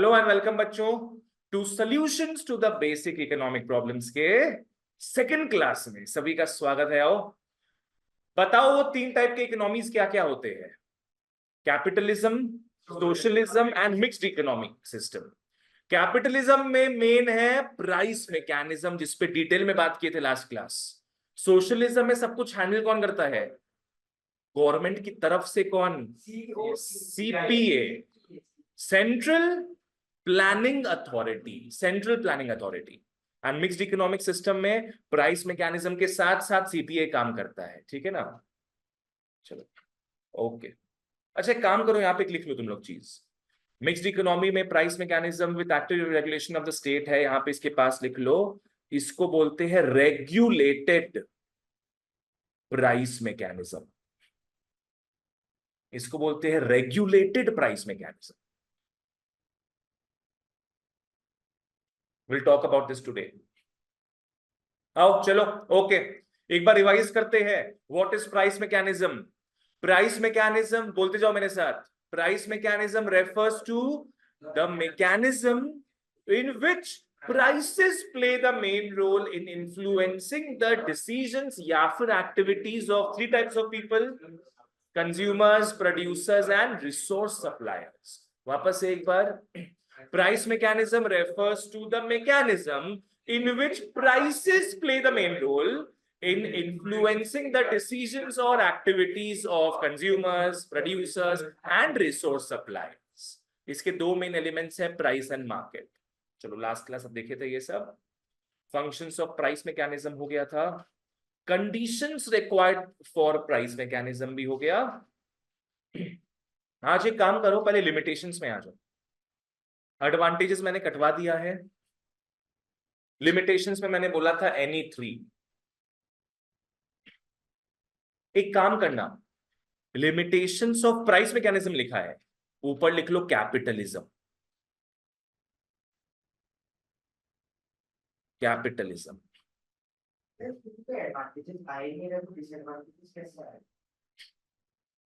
Hello and welcome बच्चों to solutions to the basic economic problems के second class में सभी का स्वागत है। आओ बताओ वो तीन टाइप के इकोनॉमीज क्या क्या होते हैं? Capitalism, socialism and mixed economic system. Capitalism में मेन है प्राइस मैकेनिज्म, जिसपे डिटेल में बात किए थे लास्ट क्लास। सोशलिज्म में सब कुछ हैंडल कौन करता है? गवर्नमेंट की तरफ से। कौन? CPA, central planning authority. And mixed economic system में प्राइस मैकेनिज्म के साथ साथ सीपीए काम करता है। ठीक है ना? चलो ओके। अच्छा एक काम करो, यहां पे लिख लो तुम लोग चीज। मिक्स्ड इकोनॉमी में price mechanism with active regulation of the state है, यहां पे इसके पास लिख लो। इसको बोलते हैं रेगुलेटेड प्राइस मैकेनिज्म। इसको बोलते हैं regulated price mechanism. We'll talk about this today. आओ चलो ओके, एक बार रिवाइज करते हैं। What is price mechanism? Price mechanism बोलते जाओ मेरे साथ। Price mechanism refers to the mechanism in which prices play the main role in influencing the decisions या फिर activities of three types of people: consumers, producers and resource suppliers. वापस एक बार, price mechanism refers to the mechanism in which prices play the main role in influencing the decisions or activities of consumers, producers and resource suppliers. इसके दो main elements हैं, price and market. चलो last class अब देखे थे ये सब। Functions of price mechanism हो गया था, conditions required for price mechanism भी हो गया। आज एक काम करो, पहले लिमिटेशंस में आ जाओ। एडवांटेजेस मैंने कटवा दिया है, लिमिटेशंस में मैंने बोला था एनी थ्री। एक काम करना, लिमिटेशंस ऑफ प्राइस मैकेनिज्म लिखा है, ऊपर लिख लो capitalism. Capitalism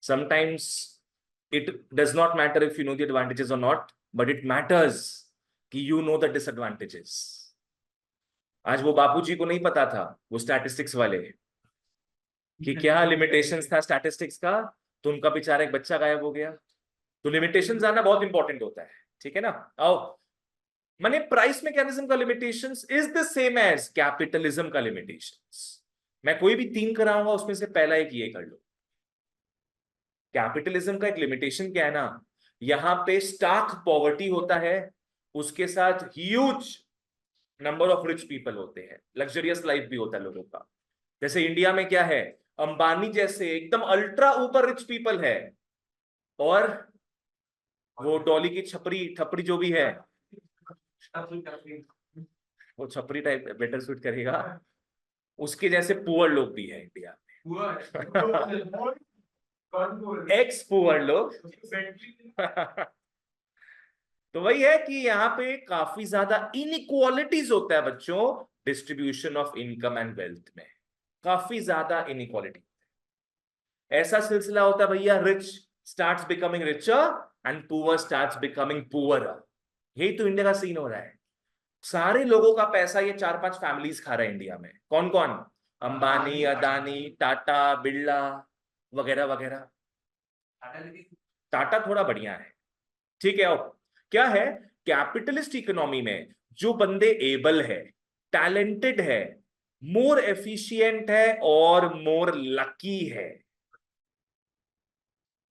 sometimes it does not matter if you know the advantages or not, but it matters कि you know the disadvantages. आज वो बापूजी को नहीं पता था, वो स्टैटिस्टिक्स वाले, कि क्या लिमिटेशंस था स्टैटिस्टिक्स का, तो उनका बेचारा एक बच्चा गायब हो गया। तो लिमिटेशंस आना बहुत इंपॉर्टेंट होता है। ठीक है ना? आओ, माने प्राइस मैकेनिज्म का limitations is the same as capitalism का लिमिटेशंस। मैं कोई भी तीन कराऊंगा, उसमें से पहला एक ये कर लो। कैपिटलिज्म का एक लिमिटेशन क्या है ना, यहां पे स्टार्क पॉवर्टी होता है, उसके साथ huge number of rich people होते हैं, लग्जरियस लाइफ भी होता है लोगों का। जैसे इंडिया में क्या है, अंबानी जैसे एकदम अल्ट्रा ऊपर रिच पीपल है, और वो डॉली की छपरी जो भी है, वो छपरी टाइप बेटर सूट करेगा, उसके जैसे पुअर लोग भी है इंडिया में। एक्स पुअर लोग। तो वही है कि यहाँ पे काफी ज्यादा इनइक्वालिटीज होता है बच्चों, distribution of income and wealth में काफी ज्यादा इनइक्वालिटी। ऐसा सिलसिला होता है भैया, rich starts becoming richer and poor starts becoming poorer. यही तो इंडिया का सीन हो रहा है। सारे लोगों का पैसा ये 4-5 फैमिलीज खा रहे हैं इंडिया में। कौन कौन? अंबानी, अदानी, टाटा, बिरला वगैरह वगैरह। टाटा थोड़ा बढ़िया है, ठीक है। अब क्या है, कैपिटलिस्ट इकोनॉमी में जो बंदे एबल है, टैलेंटेड है, मोर एफिशिएंट है और मोर लकी है,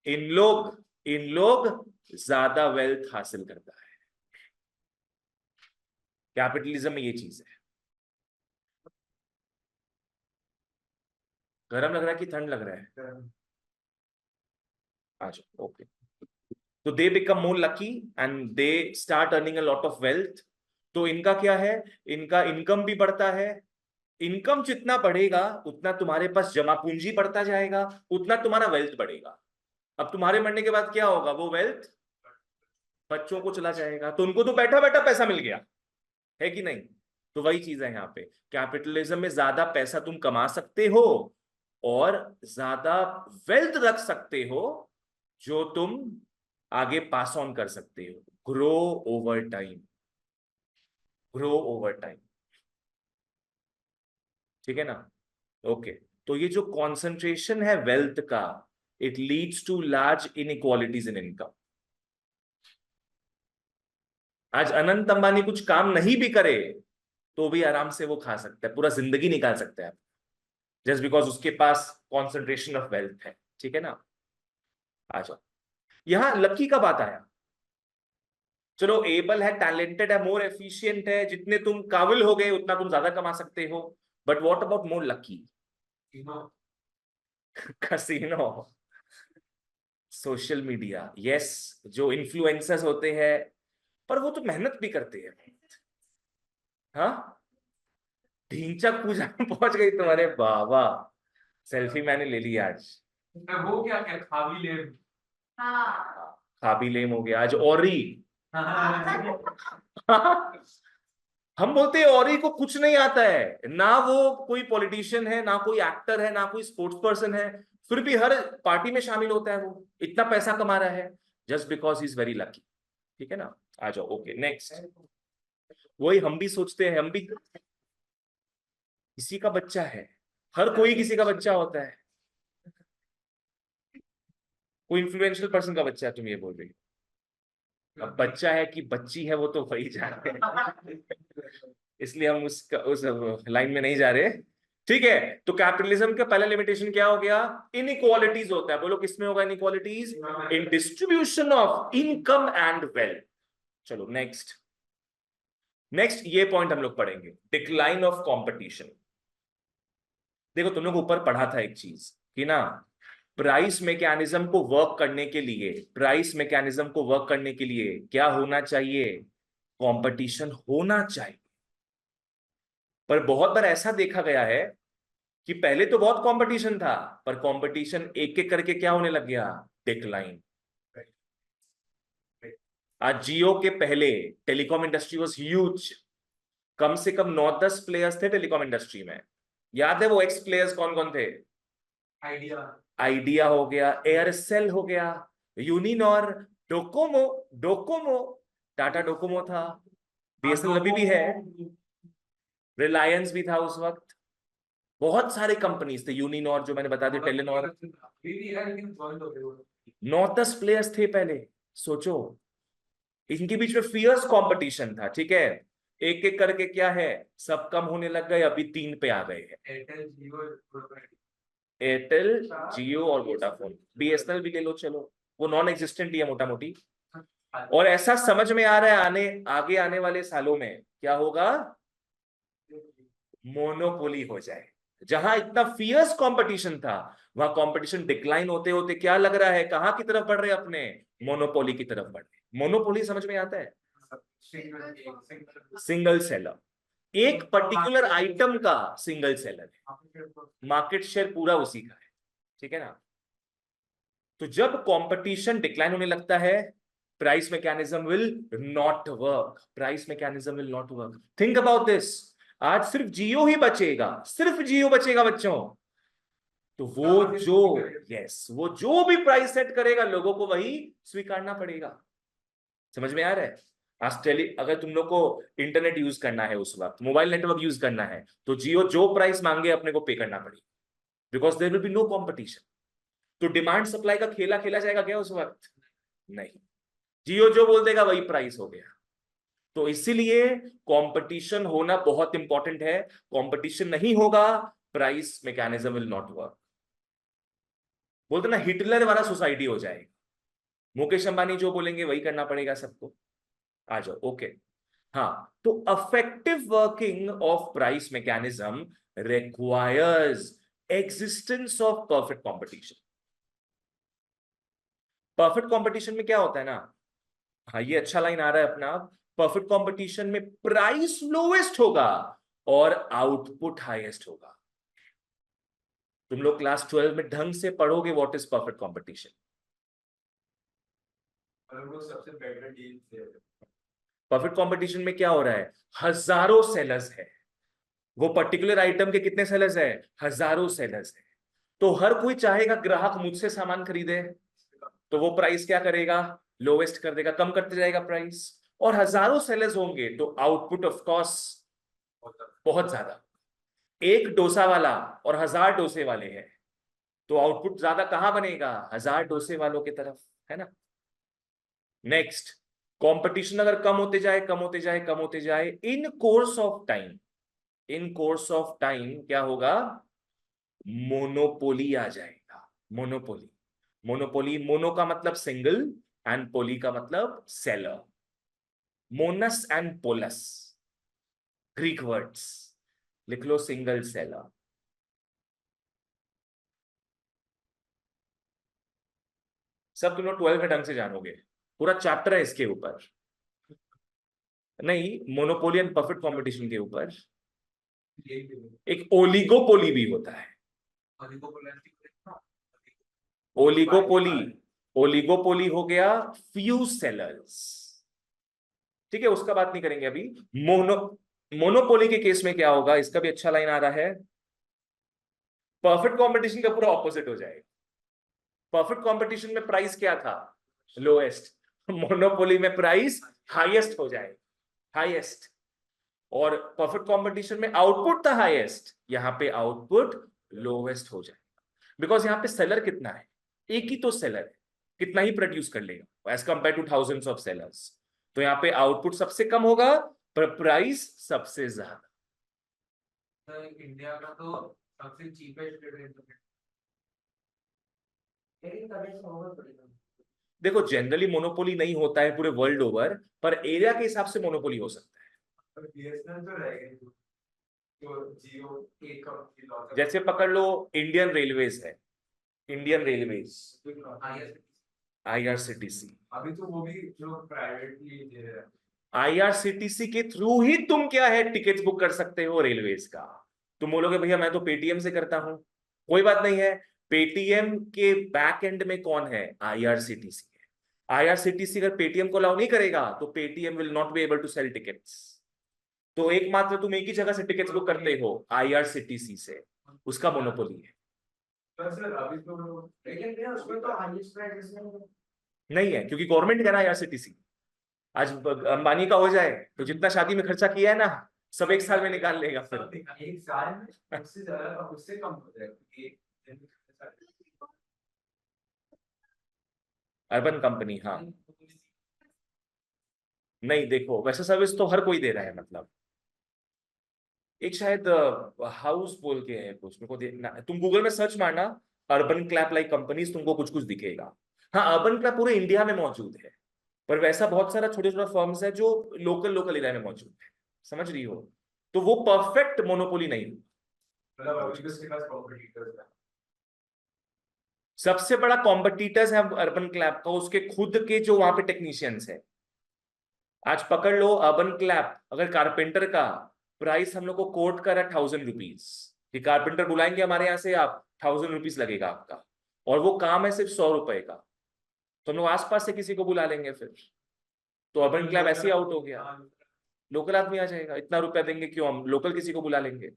इन लोग ज्यादा वेल्थ हासिल करता है। कैपिटलिज्म में ये चीज है। गरम लग रहा है कि ठंड लग रहा है? अच्छा ओके। तो they become more lucky and they start earning a lot of wealth. तो इनका क्या है, इनका इनकम भी बढ़ता है। इनकम जितना बढ़ेगा उतना तुम्हारे पास जमा पूंजी बढ़ता जाएगा, उतना तुम्हारा वेल्थ बढ़ेगा। अब तुम्हारे मरने के बाद क्या होगा, वो वेल्थ बच्चों को चला जाएगा, तो उनको तो बैठा बैठा पैसा मिल गया, है कि नहीं? तो वही चीज है यहाँ पे, कैपिटलिज्म में ज्यादा पैसा तुम कमा सकते हो और ज्यादा वेल्थ रख सकते हो, जो तुम आगे पास ऑन कर सकते हो। Grow over time, grow over time, ठीक है ना? ओके, तो ये जो कॉन्सेंट्रेशन है वेल्थ का, it leads to large inequalities in income. आज अनंत अंबानी कुछ काम नहीं भी करे तो भी आराम से वो खा सकता है, पूरा जिंदगी निकाल सकता है, जस्ट बिकॉज उसके पास कॉन्सेंट्रेशन ऑफ वेल्थ है, ठीक है ना? आ जाओ, यहां लकी का बात आया। चलो एबल है, टैलेंटेड है, मोर एफिशिएंट है, जितने तुम काबिल हो गए उतना तुम ज्यादा कमा सकते हो, but what about more lucky? Casino, social media, yes, जो इन्फ्लुएंसर्स होते हैं, पर वो तो मेहनत भी करते हैं। हाँ, ढींचक पूजा में पहुंच गई तुम्हारे बाबा, सेल्फी मैंने ले ली आज। वो क्या क्या खा भी ले। हाँ। खा भी लेम हो गया आज, औरी। हम बोलते हैं औरी को कुछ नहीं आता है ना, वो कोई पॉलिटिशियन है ना, कोई एक्टर है ना, कोई स्पोर्ट्स पर्सन है, फिर भी हर पार्टी में शामिल होता है, वो इतना पैसा कमा रहा है just because he is very lucky, ठीक है ना? आ जाओ, ओके नेक्स्ट। वही हम भी सोचते हैं, हम भी किसी का बच्चा है, हर कोई किसी का बच्चा होता है, कोई इन्फ्लुएंशियल पर्सन का बच्चा है, तुम ये बोल रही हो? अब बच्चा है कि बच्ची है वो तो वही जानते हैं, इसलिए हम उस लाइन में नहीं जा रहे, ठीक है? तो कैपिटलिज्म का पहला लिमिटेशन क्या हो गया? इनइक्वालिटीज होता है, बोलो किसमें होगा inequalities? In distribution of income and wealth. चलो नेक्स्ट, नेक्स्ट ये पॉइंट हम लोग पढ़ेंगे, डिक्लाइन ऑफ कंपटीशन। देखो तुम लोग ऊपर पढ़ा था एक चीज कि ना, प्राइस मैकेनिज्म को वर्क करने के लिए, प्राइस मैकेनिज्म को वर्क करने के लिए क्या होना चाहिए? कंपटीशन होना चाहिए। पर बहुत बार ऐसा देखा गया है कि पहले तो बहुत कंपटीशन था, पर कंपटीशन एक एक करके क्या होने लग गया? डिक्लाइन। आज जियो के पहले टेलीकॉम इंडस्ट्री वाज ह्यूज, कम से कम 9-10 प्लेयर्स थे टेलीकॉम इंडस्ट्री में। याद है वो एक्स प्लेयर्स कौन कौन थे? आइडिया, आइडिया हो गया, एयरसेल हो गया, Uninor, Docomo, Docomo, Tata Docomo था, बीएसएनएल अभी भी है, रिलायंस भी था उस वक्त, बहुत सारे कंपनीज थे, यूनिनॉर जो मैंने बता दी, टेलीनॉर, 9-10 प्लेयर्स थे पहले। सोचो, इनके बीच में फियर्स कंपटीशन था, ठीक है? एक एक करके क्या है, सब कम होने लग गए, अभी 3 पे आ गए हैं, एयरटेल, जियो और वोडाफोन। बीएसएनएल भी ले लो, चलो वो नॉन एग्जिस्टेंट ही है मोटा मोटी। और ऐसा समझ में आ रहा है आगे आने वाले सालों में क्या होगा? मोनोपोली हो जाए। जहां इतना फियर्स कंपटीशन था, वहां कंपटीशन डिक्लाइन होते होते क्या लग रहा है, कहां की तरफ बढ़ रहे हैं? अपने मोनोपोली की तरफ बढ़ रहे। मोनोपोली समझ में आता है? सिंगल सेलर, एक पर्टिकुलर आइटम का सिंगल सेलर है, मार्केट शेयर पूरा उसी का है, ठीक है ना? तो जब कंपटीशन डिक्लाइन होने लगता है, price mechanism will not work, price mechanism will not work. Think about this, आज सिर्फ जियो ही बचेगा, सिर्फ जियो बचेगा बच्चों, तो वो जो, यस, वो जो भी प्राइस सेट करेगा लोगों को वही स्वीकारना पड़ेगा। समझ में आ रहा है? आज अगर तुम लोग को इंटरनेट यूज करना है, उस वक्त मोबाइल नेटवर्क यूज करना है, तो जियो जो प्राइस मांगे अपने को पे करना पड़ेगा, because there will be no competition. तो डिमांड सप्लाई का खेला खेला जाएगा क्या उस वक्त? नहीं, जियो जो बोल देगा वही प्राइस हो गया। तो इसीलिए कंपटीशन होना बहुत इंपॉर्टेंट है, कंपटीशन नहीं होगा, price mechanism will not work. बोलते ना, हिटलर वाला सोसाइटी हो जाएगी, मुकेश अंबानी जो बोलेंगे वही करना पड़ेगा सबको। आ जाओ, ओके। हाँ, तो affective working of price mechanism requires existence of perfect competition. Perfect competition में क्या होता है ना, हाँ ये अच्छा लाइन आ रहा है अपना, परफेक्ट कंपटीशन में प्राइस लोएस्ट होगा और आउटपुट हाईएस्ट होगा। तुम लोग क्लास 12 में ढंग से पढ़ोगे व्हाट इज परफेक्ट कंपटीशन। सबसे बेटर डील थे। परफेक्ट कंपटीशन में क्या हो रहा है, हजारों सेलर्स है, वो पर्टिकुलर आइटम के कितने सेलर्स है? हजारों सेलर्स है। तो हर कोई चाहेगा ग्राहक मुझसे सामान खरीदे, तो वो प्राइस क्या करेगा? लोवेस्ट कर देगा, कम करते जाएगा प्राइस। और हजारों सेलर्स होंगे तो आउटपुट ऑफ कोर्स बहुत ज्यादा। एक डोसा वाला और 1000 डोसे वाले हैं तो आउटपुट ज्यादा कहां बनेगा, 1000 डोसे वालों की तरफ, है ना। नेक्स्ट, कंपटीशन अगर कम होते जाए कम होते जाए कम होते जाए, in course of time, in course of time क्या होगा, मोनोपोली आ जाएगा। मोनोपोली, मोनोपोली, मोनो का मतलब सिंगल एंड पोली का मतलब seller. Monos and polus Greek words, लिख लो सिंगल सेलर। सब तुम लोग 12 में ढंग से जानोगे, पूरा चैप्टर है इसके ऊपर, नहीं मोनोपोली एंड परफेक्ट कंपटीशन के ऊपर। एक ओलिगोपोली भी होता है। ओलिगोपोली, ओलिगोपोली हो गया फ्यू सेलर्स, ठीक है, उसका बात नहीं करेंगे अभी। मोनोपोली के केस में क्या होगा, इसका भी अच्छा लाइन आ रहा है, परफेक्ट कंपटीशन का पूरा ऑपोजिट हो जाएगा। परफेक्ट कंपटीशन में प्राइस क्या था, लोएस्ट, मोनोपोली में प्राइस हाईएस्ट हो जाएगा, हाईएस्ट। और परफेक्ट कंपटीशन में आउटपुट था हाईएस्ट, यहां पे आउटपुट लोवेस्ट हो जाएगा। बिकॉज यहां पे सेलर कितना है, एक ही तो सेलर है, कितना ही प्रोड्यूस कर लेगा as compare to thousands of sellers. तो यहाँ पे आउटपुट सबसे कम होगा पर प्राइस सबसे ज्यादा। इंडिया का तो सबसे चीपेस्ट देखो जनरली मोनोपोली नहीं होता है पूरे वर्ल्ड ओवर, पर एरिया के हिसाब से मोनोपोली हो सकता है। जैसे पकड़ लो इंडियन रेलवेज है, इंडियन रेलवेज, आईआरसीटीसी, अभी तो वो भी जो प्राइवेटली दे रहा है, आईआरसीटीसी के थ्रू ही तुम क्या है टिकट्स बुक कर सकते हो रेलवेज का। तुम बोलोगे भैया मैं तो पेटीएम से करता हूं, कोई बात नहीं है, पेटीएम के बैक एंड में कौन है, आईआरसीटीसी है। आईआरसीटीसी अगर पेटीएम को अलाउ नहीं करेगा तो Paytm will not be able to sell tickets. तो एकमात्र तुम एक ही जगह से टिकट्स बुक करते हो, आईआरसीटीसी से, उसका मोनोपोली है। सर अभी तो लेकिन उसमें तो हाईएस्ट प्राइस नहीं है क्योंकि गवर्नमेंट है ना आईआरसीटीसी। आज अंबानी का हो जाए तो जितना शादी में खर्चा किया है ना, सब एक साल में निकाल लेगा फिर। एक साल में उससे ज्यादा उससे कम हो जाएगा। अर्बन कंपनी, हाँ। नहीं देखो वैसे सर्विस तो हर कोई दे रहा है, मतलब एक शायद हाउस बोल के है कुछ, मेरे को देखना, तुम गूगल में सर्च मारना अर्बन क्लैप लाइक कंपनीज, तुमको कुछ कुछ दिखेगा। हाँ अर्बन क्लैप पूरे इंडिया में मौजूद है, पर वैसा बहुत सारा छोटे छोटे फर्म्स है जो लोकल लोकल एरिया में मौजूद है, समझ रही हो। तो वो परफेक्ट मोनोपोली नहीं। सबसे बड़ा कॉम्पिटिटर्स है अर्बन क्लैप का, उसके खुद के जो वहां पे टेक्नीशियंस है। आज पकड़ लो अर्बन क्लैप, अगर कारपेंटर का प्राइस हम लोग को कोट कर 1000 रुपीज, कि कारपेंटर बुलाएंगे हमारे यहाँ से, आप 1000 रुपीज लगेगा आपका, और वो काम है सिर्फ 100 रुपए का, तो हम लोग आसपास से किसी को बुला लेंगे फिर, तो अर्बन क्लैप ऐसे ही आउट हो गया, लोकल आदमी आ जाएगा, इतना रुपया देंगे क्यों, हम लोकल किसी को बुला लेंगे।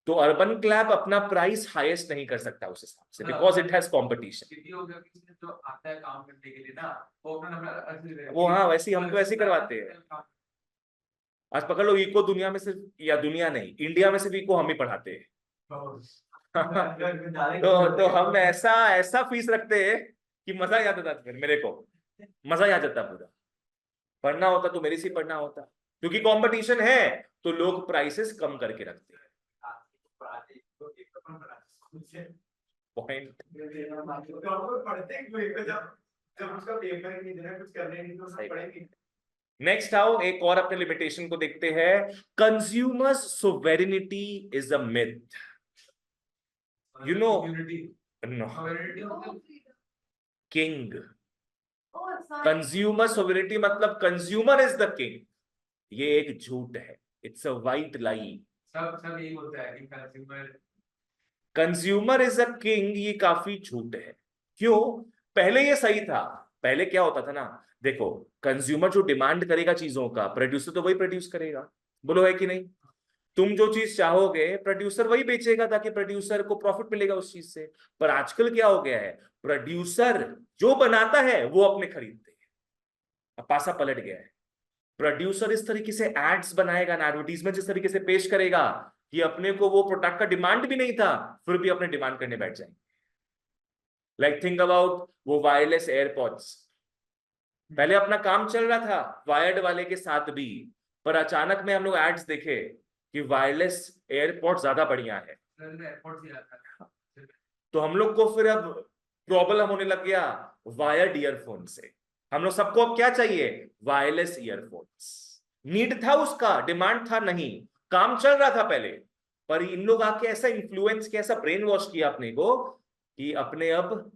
तो अर्बन क्लैप अपना प्राइस हाईएस्ट नहीं कर सकता उस हिसाब से, बिकॉज इट हैज कॉम्पिटिशन। जो आता है काम करने के लिए ना, वो अपना वो हाँ वैसे ही हम तो ऐसे ही करवाते हैं। आज पकड़ लो इको दुनिया में सिर्फ, या दुनिया नहीं इंडिया में सिर्फ इको हम ही पढ़ाते हैं। तो हम ऐसा ऐसा फीस रखते हैं कि मजा ही आ जाता, फिर मेरे को मजा ही आ जाता पूरा। पढ़ना होता तो मेरे से पढ़ना होता, क्योंकि कंपटीशन है तो लोग प्राइसेस कम करके रखते हैं। पॉइंट, नेक्स्ट आओ एक और अपने लिमिटेशन को देखते हैं। Consumers sovereignty is a myth, you know, no, king, consumer sovereignty मतलब कंज्यूमर इज द किंग, ये एक झूठ है, इट्स अ वाइट लाई। सब यही होता है कि कंज्यूमर इज अ किंग, ये काफी झूठ है। क्यों, पहले ये सही था, पहले क्या होता था ना, देखो कंज्यूमर जो डिमांड करेगा चीजों का, प्रोड्यूसर तो वही प्रोड्यूस करेगा, बोलो है कि नहीं। तुम जो चीज चाहोगे प्रोड्यूसर वही बेचेगा, ताकि प्रोड्यूसर को प्रॉफिट मिलेगा उस चीज से। पर आजकल क्या हो गया है, प्रोड्यूसर जो बनाता है वो अपने खरीदते हैं, अब पासा पलट गया है। प्रोड्यूसर इस तरीके से एड्स बनाएगा ना, एडवर्टीजमेंट इस तरीके से पेश करेगा कि अपने को वो प्रोडक्ट का डिमांड भी नहीं था, फिर भी अपने डिमांड करने बैठ जाएंगे। लाइक थिंक अबाउट वो वायरलेस एयरपॉड्स, पहले अपना काम चल रहा था वायर्ड वाले के साथ भी, पर अचानक में हम लोग एड्स देखे कि वायरलेस एयरपॉड ज्यादा बढ़िया है, तो हम लोग को फिर अब प्रॉब्लम होने लग गया वायर्ड ईयरफोन से। हम लोग सबको अब क्या चाहिए, वायरलेस ईयरफोन्स। नीड था उसका, डिमांड था नहीं, काम चल रहा था पहले, पर इन लोग आके ऐसा इन्फ्लुएंस किया, ऐसा ब्रेन वॉश किया अपने को कि अपने अब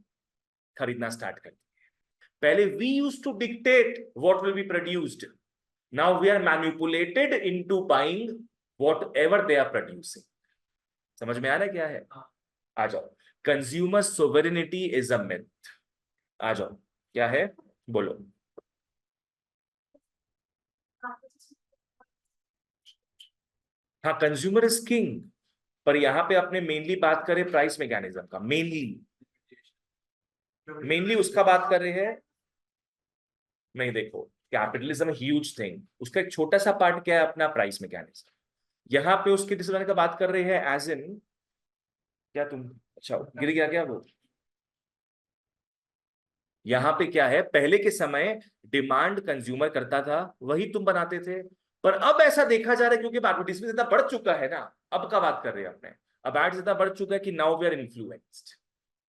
खरीदना स्टार्ट कर दिया। पहले we used to dictate what will be produced, now we are manipulated into buying whatever they are producing. समझ में आ रहा है क्या है? आ जाओ, consumer sovereignty is a myth. आ जाओ, क्या है बोलो। हाँ, कंज्यूमर इज किंग, पर यहां पे अपने मेनली बात करें प्राइस मैकेनिज्म का, मेनली उसका बात कर रहे हैं। नहीं देखो, कैपिटलिज्म ह्यूज थिंग, उसका एक छोटा सा पार्ट क्या है अपना प्राइस मैकेनिज्म। यहाँ पे उसकी डिसऑर्डर का बात कर रहे हैं एज इन क्या तुम, अच्छा गिर गया क्या वो? यहाँ पे क्या है, पहले के समय डिमांड कंज्यूमर करता था, वही तुम बनाते थे, पर अब ऐसा देखा जा रहा है क्योंकि एडवर्टीजमेंट इतना बढ़ चुका है ना, अब का बात कर रहे हैं अपने, अब एड्स इतना बढ़ चुका है कि now we are influenced.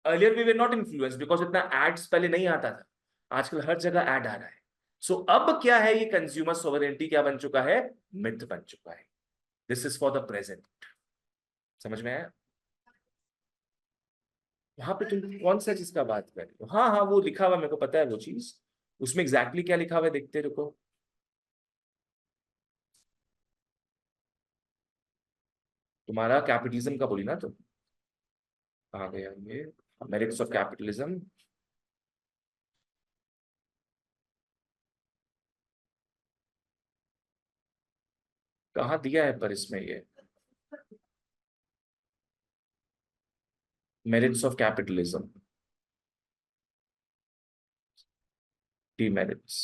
Earlier we were not influenced because इतना एड्स पहले नहीं आता था, आजकल हर जगह एड आ रहा है। सो अब क्या है, ये कंज्यूमर सोवरेनिटी क्या बन चुका है, मिथ बन चुका है। This is for the present. समझ में आया? वहां पे तुम कौन सा चीज का बात कर रहे हो? हाँ हाँ, वो लिखा हुआ मेरे को पता है वो चीज, उसमें एग्जैक्टली क्या लिखा हुआ है देखते रुको। तुम्हारा कैपिटलिज्म का बोली ना तुम, कहाँ गया ये, मेरिट्स ऑफ कैपिटलिज्म। कहाँ दिया है पर इसमें ये मेरिट्स ऑफ कैपिटलिज्म, डीमेरिट्स।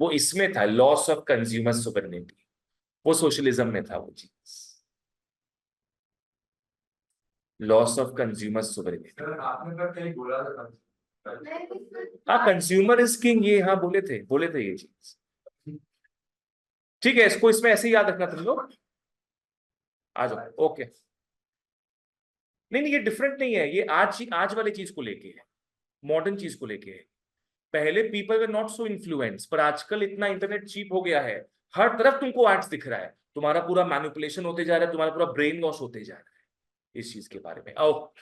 वो इसमें था लॉस ऑफ कंज्यूमर सोवरेनिटी, वो सोशलिज्म में था वो चीज, लॉस ऑफ कंज्यूमर सोवरेनिटी। आपने तो कहीं बोला था। हाँ, कंज्यूमर इज किंग, ये हाँ बोले थे ये चीज। ठीक है, इसको इसमें ऐसे ही याद रखना तुम लोग। आ जाओ, ओके। नहीं नहीं, ये डिफरेंट नहीं है, ये आज वाले चीज को लेके है, मॉडर्न चीज को लेके है। पहले people were not so influence, पर आजकल इतना इंटरनेट चीप हो गया है, हर तरफ तुमको एड्स दिख रहा है, तुम्हारा पूरा मैनिपुलेशन होते जा रहा है, तुम्हारा पूरा ब्रेन वॉश होते जा रहा है इस चीज के बारे में। आओ,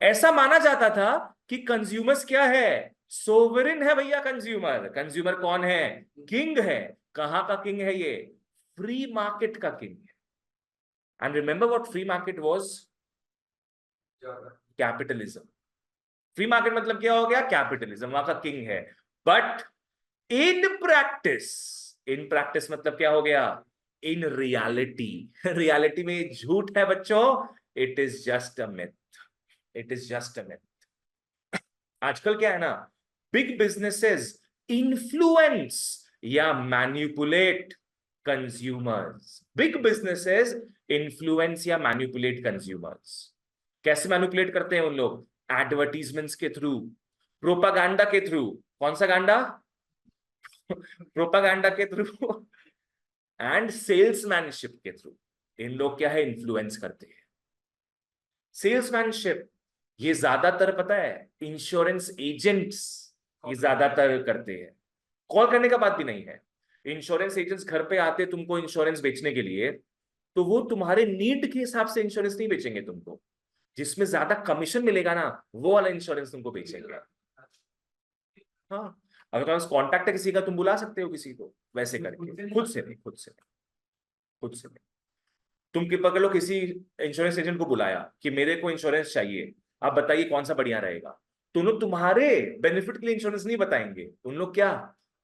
ऐसा माना जाता था कि कंज्यूमर्स क्या है, सोवरेन है भैया कंज्यूमर। कंज्यूमर कौन है, किंग है। कहाँ का किंग है ये, फ्री मार्केट का किंग है। And remember what free market was, capitalism. Free market मतलब क्या हो गया, कैपिटलिज्म, वहां का किंग है। बट इन प्रैक्टिस मतलब क्या हो गया, इन रियलिटी, रियलिटी में झूठ है बच्चों, it is just a myth, it is just a myth. आजकल क्या है ना, बिग बिजनेसेस इन्फ्लुएंस या manipulate consumers, big businesses influence या मैनिपुलेट कंज्यूमर्स। कैसे मैनिपुलेट करते हैं उन लोग, एडवर्टीजमेंट्स के थ्रू, प्रोपागेंडा के थ्रू। कौन सा गांडा, प्रोपागेंडा के थ्रू एंड सेल्समैनशिप के थ्रू। इन लोग क्या है, इन्फ्लुएंस करते हैं। सेल्समैनशिप ये ज्यादातर पता है इंश्योरेंस एजेंट्स ये ज्यादातर करते हैं, कॉल करने का बात भी नहीं है। इंश्योरेंस एजेंट्स घर पे आते तुमको इंश्योरेंस बेचने के लिए, तो वो तुम्हारे नीड के हिसाब से इंश्योरेंस नहीं बेचेंगे तुमको, जिसमें ज्यादा कमीशन मिलेगा ना वो वाला इंश्योरेंस तुमको बेचेंगे। हाँ, अगर तुम्हारे पास कॉन्टैक्ट है किसी का, तुम बुला सकते हो किसी को वैसे करके, खुद से नहीं, तुम कि पकड़ लो किसी इंश्योरेंस एजेंट को बुलाया कि मेरे को इंश्योरेंस चाहिए, आप बताइए कौन सा बढ़िया रहेगा, तो उन लोग तुम्हारे बेनिफिट के लिए इंश्योरेंस नहीं बताएंगे, उन लोग क्या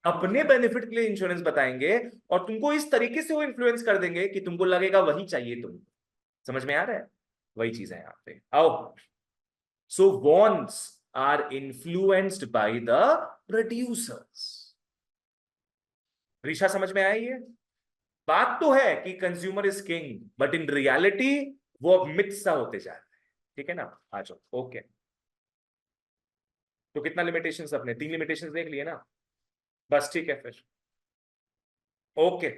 अपने बेनिफिट के लिए इंश्योरेंस बताएंगे और तुमको इस तरीके से वो इन्फ्लुएंस कर देंगे कि तुमको लगेगा वही चाहिए तुमको। समझ में आ रहा है? वही चीज है यहाँ पे। आओ, so wants are influenced by the producers. Risha समझ में आया ये? बात तो है कि consumer is king, but in reality वो अब मिथ सा होते जा रहा है। ठीक है ना? आ जाओ। ओके, तो कितना लिमिटेशंस? अपने 3 लिमिटेशंस देख लिए ना? बस ठीक है फिर। ओके,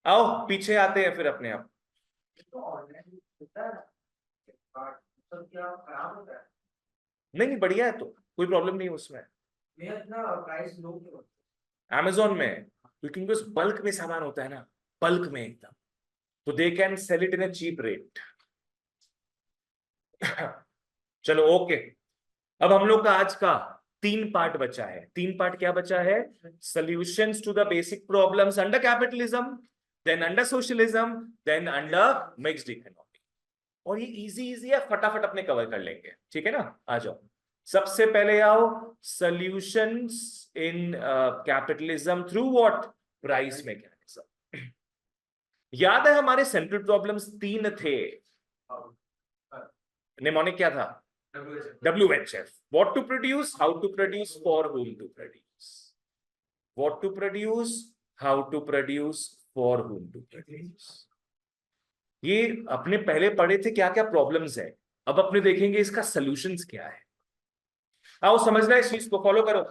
आओ पीछे आते हैं फिर अपने आप। नहीं नहीं, बढ़िया है, तो कोई प्रॉब्लम नहीं है उसमें। Amazon में क्योंकि उनके बल्क में सामान होता है ना, बल्क में एकदम, तो they can sell it in a cheap rate. चलो ओके, अब हम लोग का आज का 3 पार्ट बचा है। 3 पार्ट क्या बचा है? Solutions to the basic problems under capitalism, then under socialism, then under mixed economy. और ये इजी इजी है, फटाफट अपने कवर कर लेंगे। ठीक है ना? आ जाओ, सबसे पहले आओ, solutions in capitalism through what? Price mechanism. याद है हमारे सेंट्रल प्रॉब्लम्स 3 थे। निमोनिक क्या था? WHF, what to produce, how to produce, for whom to produce. What to produce, how to produce, for whom to produce. ये अपने पहले पढ़े थे क्या क्या प्रॉब्लम्स है, अब अपने देखेंगे इसका सॉल्यूशंस क्या है। आओ समझना, इस चीज को फॉलो करो।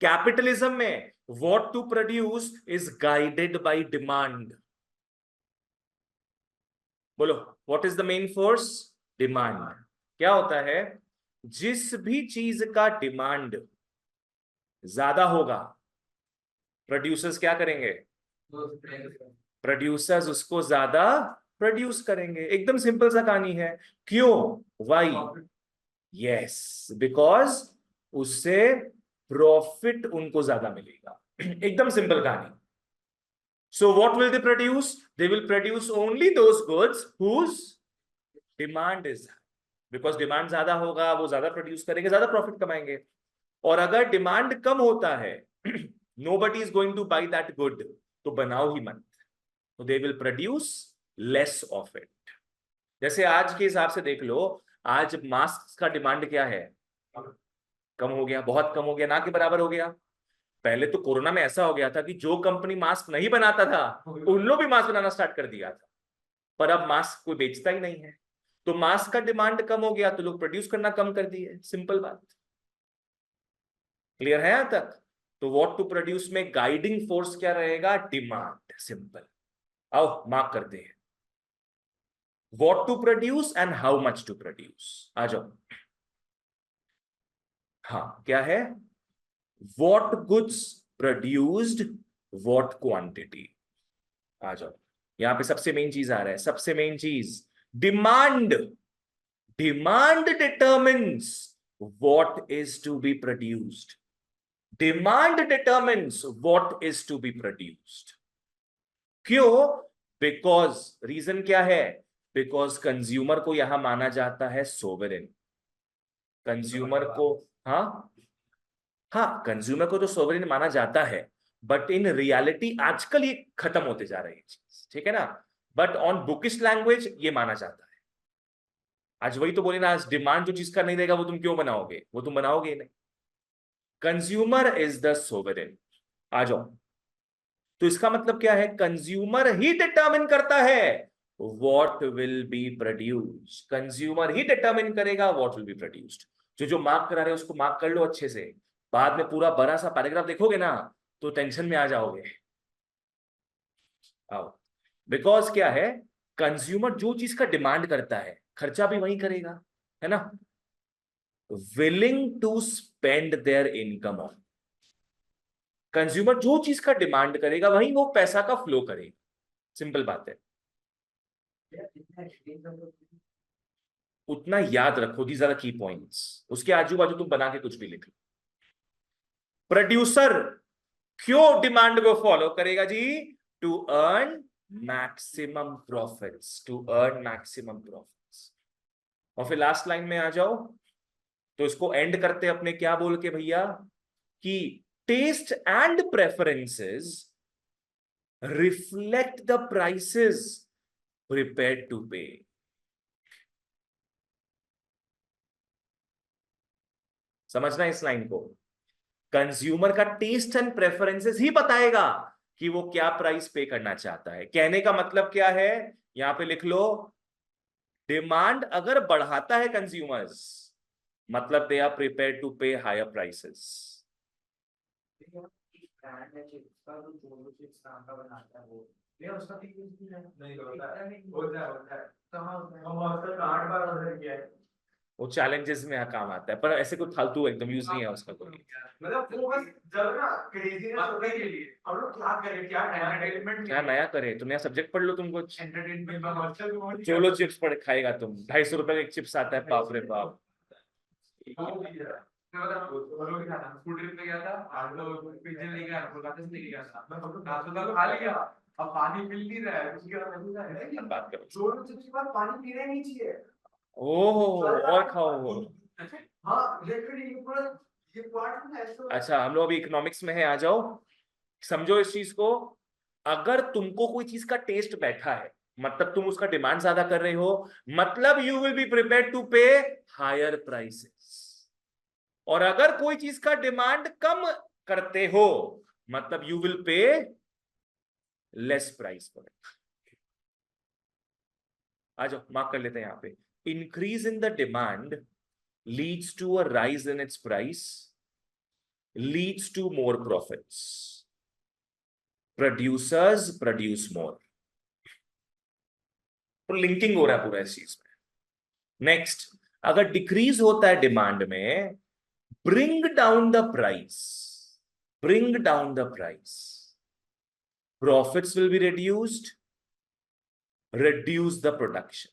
कैपिटलिज्म में what to produce is guided by demand. बोलो, what is the main force? Demand. क्या होता है? जिस भी चीज का डिमांड ज्यादा होगा, प्रोड्यूसर्स क्या करेंगे? प्रोड्यूसर्स उसको ज्यादा प्रोड्यूस करेंगे। एकदम सिंपल सा कहानी है। क्यों? वाई? यस, बिकॉज उससे प्रॉफिट उनको ज्यादा मिलेगा। एकदम सिंपल कहानी। So what will they produce? They will produce only those goods whose demand is, because demand ज्यादा होगा, वो ज्यादा प्रोड्यूस करेंगे, ज्यादा प्रॉफिट कमाएंगे। और अगर डिमांड कम होता है, nobody is going to buy that good, तो बनाओ ही मत, तो they will produce less of it। जैसे आज के हिसाब से देख लो, आज मास्क का डिमांड क्या है? कम हो गया, बहुत कम हो गया, ना के बराबर हो गया। पहले तो कोरोना में ऐसा हो गया था कि जो कंपनी मास्क नहीं बनाता था उन लोग भी मास्क बनाना स्टार्ट कर दिया था, पर अब मास्क कोई बेचता ही नहीं है, तो मास्क का डिमांड कम हो गया तो लोग प्रोड्यूस करना कम कर दिए। सिंपल बात। क्लियर है यहां तक? तो व्हाट टू प्रोड्यूस में गाइडिंग फोर्स क्या रहेगा? डिमांड। सिंपल। आओ मार्क करते हैं, what to produce and how much to produce. आ जाओ। हाँ, क्या है? What goods produced, what quantity. आ जाओ, यहां पे सबसे मेन चीज आ रहा है, सबसे मेन चीज demand. Demand determines what is to be produced. Demand determines what is to be produced. क्यों? बिकॉज, रीजन क्या है? बिकॉज कंज्यूमर को यहां माना जाता है सोवरेन। कंज्यूमर को, हाँ हाँ, कंज्यूमर को तो सोवरेन माना जाता है, बट इन रियलिटी आजकल ये खत्म होते जा रही है चीज। ठीक है ना? बट ऑन बुकिश लैंग्वेज ये माना जाता है। आज वही तो बोले ना, आज डिमांड जो चीज का नहीं देगा वो तुम क्यों बनाओगे? वो तुम बनाओगे नहीं। Consumer is the sovereign. आ जाओ, तो इसका मतलब क्या है? कंज्यूमर ही डिटरमिन करता है what will be produced. Consumer he determine करेगा व्हाट विल बी प्रोड्यूस्ड। जो मार्क करा रहे हो उसको मार्क कर लो अच्छे से, बाद में पूरा बड़ा सा पैराग्राफ देखोगे ना तो टेंशन में आ जाओगे। आओ, बिकॉज क्या है? कंज्यूमर जो चीज का डिमांड करता है खर्चा भी वही करेगा, है ना? Willing to spend their income on. Consumer जो चीज का डिमांड करेगा वही वो पैसा का फ्लो करेगा। सिंपल बात है। उतना याद रखो, these are the key points. उसके आजू बाजू तुम बना के कुछ भी लिख लो। प्रोड्यूसर क्यों डिमांड को फॉलो करेगा जी? To earn maximum profits, to earn maximum profits. और फिर लास्ट लाइन में आ जाओ, तो इसको एंड करते अपने क्या बोल के भैया, कि taste and preferences reflect the prices prepared to pay. समझना इस लाइन को, कंज्यूमर का टेस्ट एंड प्रेफरेंसेस ही बताएगा कि वो क्या प्राइस पे करना चाहता है। कहने का मतलब क्या है, यहां पे लिख लो, डिमांड अगर बढ़ाता है कंज्यूमर्स, मतलब they are prepared to pay higher prices. वो चैलेंजेस में काम आता है, पर ऐसे कोई फालतू एकदम यूज नहीं है उसका कोई। मतलब वो बस जब ना क्रेजीनेस होने के लिए हम लोग क्या करें, क्या एंटरटेनमेंट, क्या नया करे, तुम नया सब्जेक्ट पढ़ लो, तुम कुछ एंटरटेनमेंट में वर्चुअल चोलो चिप्स पढ़ खाएगा तुम, 250 रुपए का एक चिप्स आता है, बाप रे बाप। स्कूटर पे गया था, हम लोग पिज्जा लेके आया, कोलकाता से लेके गया था, मैं हम लोग नाश्ता तो खा लिया, अब पानी मिल नहीं रहा है, उसके बाद मजा है। बात करो, जोर से उसके बाद पानी पीना ही नहीं चाहिए। ओह और खाओ। हाँ लिटरली पूरा ये पार्ट में ऐसा। अच्छा हम लोग अभी इकोनॉमिक्स में है, आ जाओ समझो इस चीज को। अगर तुमको कोई चीज का टेस्ट बैठा है, मतलब तुम उसका डिमांड ज्यादा कर रहे हो, मतलब you will be prepared to pay higher prices. और अगर कोई चीज का डिमांड कम करते हो, मतलब you will pay less price for it. आ जाओ मार्क कर लेते हैं यहां पे, increase in the demand leads to a rise in its price, leads to more profits, producers produce more. तो लिंकिंग हो रहा है पूरा इस चीज में। नेक्स्ट, अगर डिक्रीज होता है डिमांड में, bring down the price, bring down the price, profits will be reduced, reduce the production.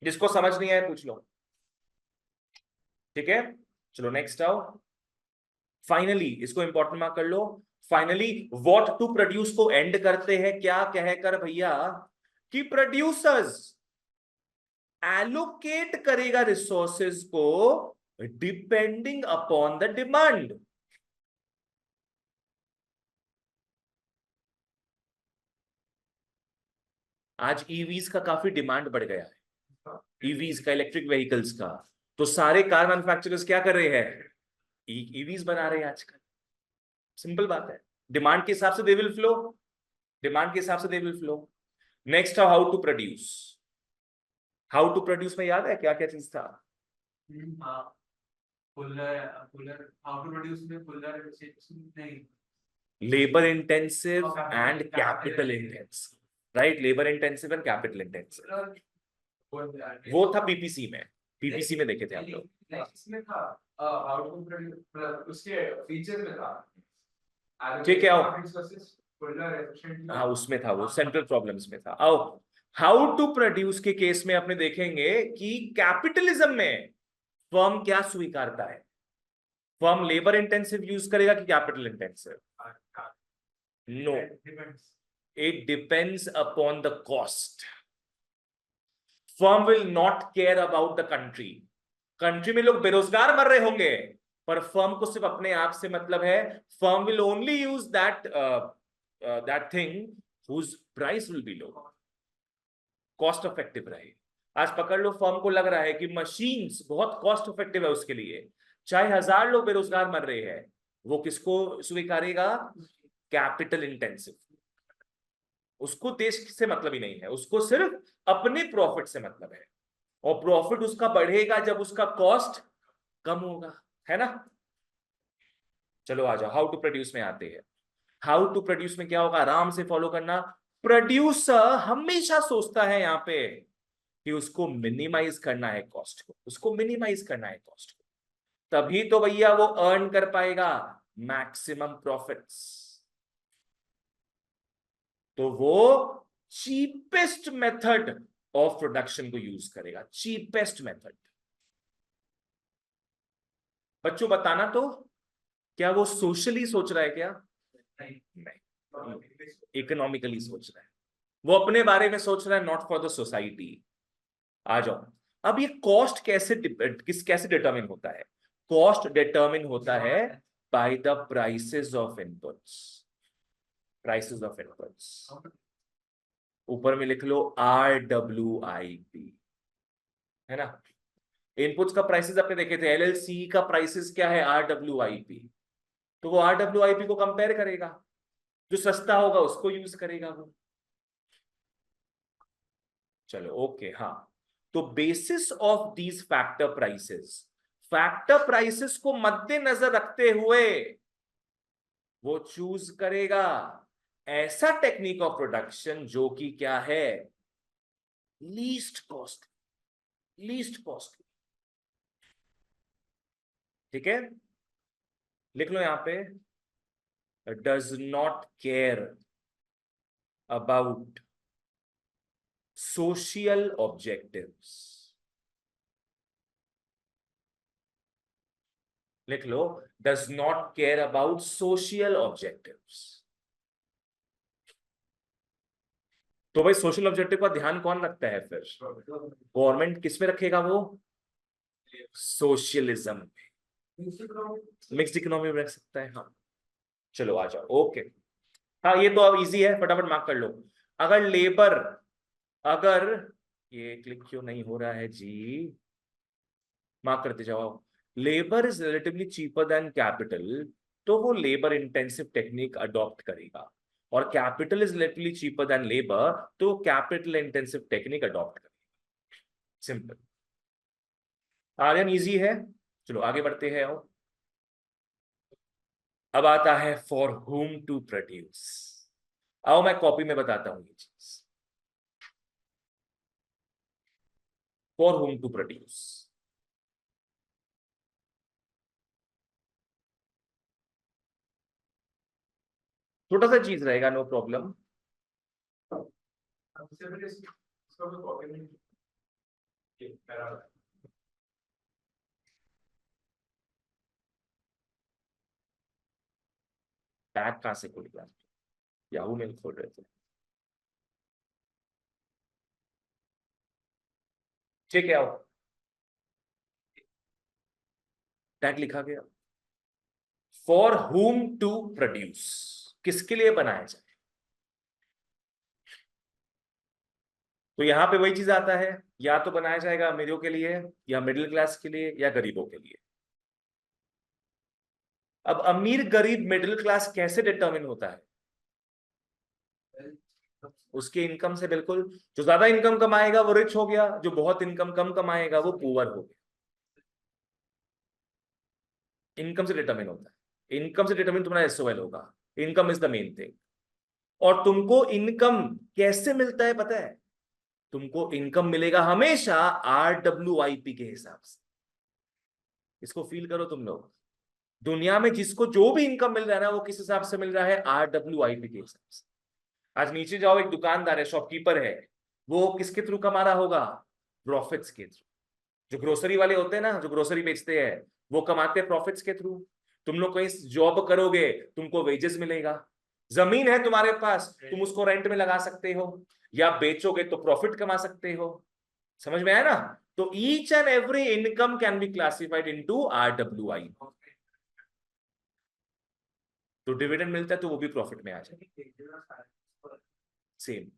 जिसको समझ नहीं आया पूछ लो, ठीक है। चलो नेक्स्ट आओ, फाइनली इसको इंपॉर्टेंट मार्क कर लो। फाइनली व्हाट टू प्रोड्यूस को एंड करते हैं क्या कहकर भैया, कि प्रोड्यूसर्स एलोकेट करेगा रिसोर्सेज को डिपेंडिंग अपॉन द डिमांड। आज ईवीज का काफी डिमांड बढ़ गया है, ईवीज का, इलेक्ट्रिक व्हीकल्स का, तो सारे कार मैन्युफैक्चरर्स क्या कर रहे हैं, ईवीज बना रहे हैं आजकल। सिंपल बात है, डिमांड के हिसाब से दे विल फ्लो, डिमांड के हिसाब से they will flow. Next how to produce, how to produce में याद है क्या क्या चीज था, हाउ टू प्रोड्यूस में नहीं, labour intensive and capital intensive, right, labour intensive and capital intensive. वो था पीपीसी में, पीपीसी में देखे थे आप लोग। इसमें था हाउ टू प्रोड्यूस, उसके फीचर में था, ठीक है आओ, हाँ उसमें था, वो सेंट्रल प्रॉब्लम्स में था। आओ हाउ टू प्रोड्यूस के केस में अपने देखेंगे कि कैपिटलिज्म में फर्म क्या स्वीकारता है, फर्म लेबर इंटेंसिव यूज करेगा कि capital intensive. No, it depends upon the cost. Firm will not care about the country, country में लोग बेरोजगार मर रहे होंगे, पर फर्म को सिर्फ अपने आप से मतलब है। Firm will only use that thing whose price will be low, cost effective रहे। आज पकड़ लो, फर्म को लग रहा है कि मशीन्स बहुत कॉस्ट इफेक्टिव है उसके लिए, चाहे 1000 लोग बेरोजगार मर रहे हैं, वो किसको स्वीकारेगा, कैपिटल इंटेंसिव। उसको देश से मतलब ही नहीं है, उसको सिर्फ अपने प्रॉफिट से मतलब है, और प्रॉफिट उसका बढ़ेगा जब उसका कॉस्ट कम होगा, है ना। चलो आ जाओ, हाउ टू प्रोड्यूस में आते हैं। हाउ टू प्रोड्यूस में क्या होगा, आराम से फॉलो करना। प्रोड्यूसर हमेशा सोचता है यहां पे कि उसको मिनिमाइज करना है कॉस्ट को, उसको मिनिमाइज करना है कॉस्ट को, तभी तो भैया वो अर्न कर पाएगा मैक्सिमम प्रॉफिट्स। तो वो चीपेस्ट मेथड ऑफ प्रोडक्शन को यूज करेगा, चीपेस्ट मेथड। बच्चों बताना तो, क्या वो सोशली सोच रहा है क्या, नहीं, इकोनॉमिकली सोच रहा है, वो अपने बारे में सोच रहा है, नॉट फॉर द सोसाइटी। आ जाओ, अब ये कॉस्ट कैसे डिटरमिन होता है। कॉस्ट डिटरमिन होता है by the prices of inputs, prices of inputs. ऊपर में लिख लो RWIP, है ना। इनपुट्स का प्राइसेस आपने देखे थे, LLC का प्राइसेस क्या है, RWIP। तो वो RWIP को कंपेयर करेगा, जो सस्ता होगा उसको यूज करेगा वो। चलो ओके, हाँ। तो basis of these factor prices को मद्देनजर रखते हुए वो चूज करेगा ऐसा टेक्निक ऑफ प्रोडक्शन जो कि क्या है, लीस्ट कॉस्ट, लीस्ट कॉस्ट। ठीक है, लिख लो यहां पे, does not care about social objectives. लिख लो, does not care about social objectives. तो भाई सोशल ऑब्जेक्टिव का ध्यान कौन रखता है फिर, गवर्नमेंट किस में रखेगा वो, सोशलिज्म में, मिक्स्ड इकोनॉमी में रख सकता है। हाँ चलो आ जाओ, ओके। हाँ ये तो अब इजी है, फटाफट मार्क कर लो। अगर लेबर, अगर ये क्लिक क्यों नहीं हो रहा है जी, मार्क करते जाओ। Labour is relatively cheaper than capital, तो वो लेबर इंटेंसिव टेक्निक अडॉप्ट करेगा। और capital is relatively cheaper than labour, तो कैपिटल इंटेंसिव टेक्निक अडॉप्ट करेगा। सिंपल, आर्यन इजी है। चलो आगे बढ़ते हैं। अब आता है फॉर whom टू प्रोड्यूस। आओ मैं कॉपी में बताता हूं ये चीज, फॉर whom टू प्रोड्यूस। छोटा सा चीज रहेगा, नो प्रॉब्लम। टैग कहां से खुल गया, याहू में खोल रहे थे। ठीक है, आओ, टैग लिखा गया, फॉर whom टू प्रोड्यूस, किसके लिए बनाया जाए। तो यहां पे वही चीज आता है, या तो बनाया जाएगा अमीरों के लिए, या मिडिल क्लास के लिए, या गरीबों के लिए। अब अमीर गरीब मिडिल क्लास कैसे डिटरमिन होता है, उसके इनकम से। बिल्कुल, जो ज्यादा इनकम कमाएगा वो रिच हो गया, जो बहुत इनकम कम कमाएगा वो पुअर हो गया। इनकम से डिटरमिन होता है, इनकम से डिटरमिन तुम्हारा एसओएल होगा। Income is the main thing. और तुमको इनकम कैसे मिलता है पता है, तुमको इनकम मिलेगा हमेशा RWIP के हिसाब से। इसको फील करो तुम लोग, दुनिया में जिसको जो भी इनकम मिल रहा है ना, वो किस हिसाब से मिल रहा है, RWIP के हिसाब से। आज नीचे जाओ, एक दुकानदार है, शॉपकीपर है, वो किसके थ्रू कमा रहा होगा, प्रॉफिट्स के थ्रू। जो ग्रोसरी वाले होते हैं ना, जो ग्रोसरी बेचते हैं, वो कमाते हैं प्रॉफिट्स के थ्रू। तुम लोग कहीं जॉब करोगे, तुमको वेजेस मिलेगा। जमीन है तुम्हारे पास, तुम उसको रेंट में लगा सकते हो, या बेचोगे तो प्रॉफिट कमा सकते हो। समझ में आया ना। तो each and every income can be classified into RWI। तो डिविडेंड मिलता है तो वो भी प्रॉफिट में आ जाएगा, सेम।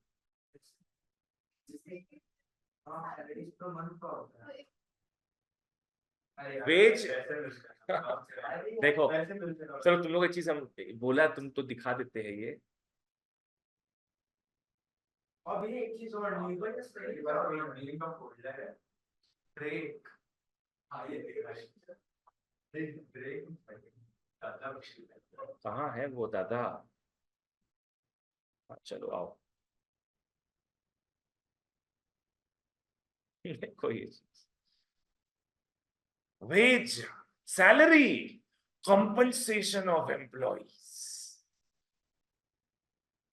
वेज देखो, चलो तुम लोग एक चीज हम बोला, तुम तो दिखा देते हैं ये। अब ये एक चीज और नहीं है, का फोल्डर है ब्रेक। हाँ ये देख रहा है ब्रेक, कहाँ है वो दादा। चलो आओ कोई wage, salary, compensation of employees,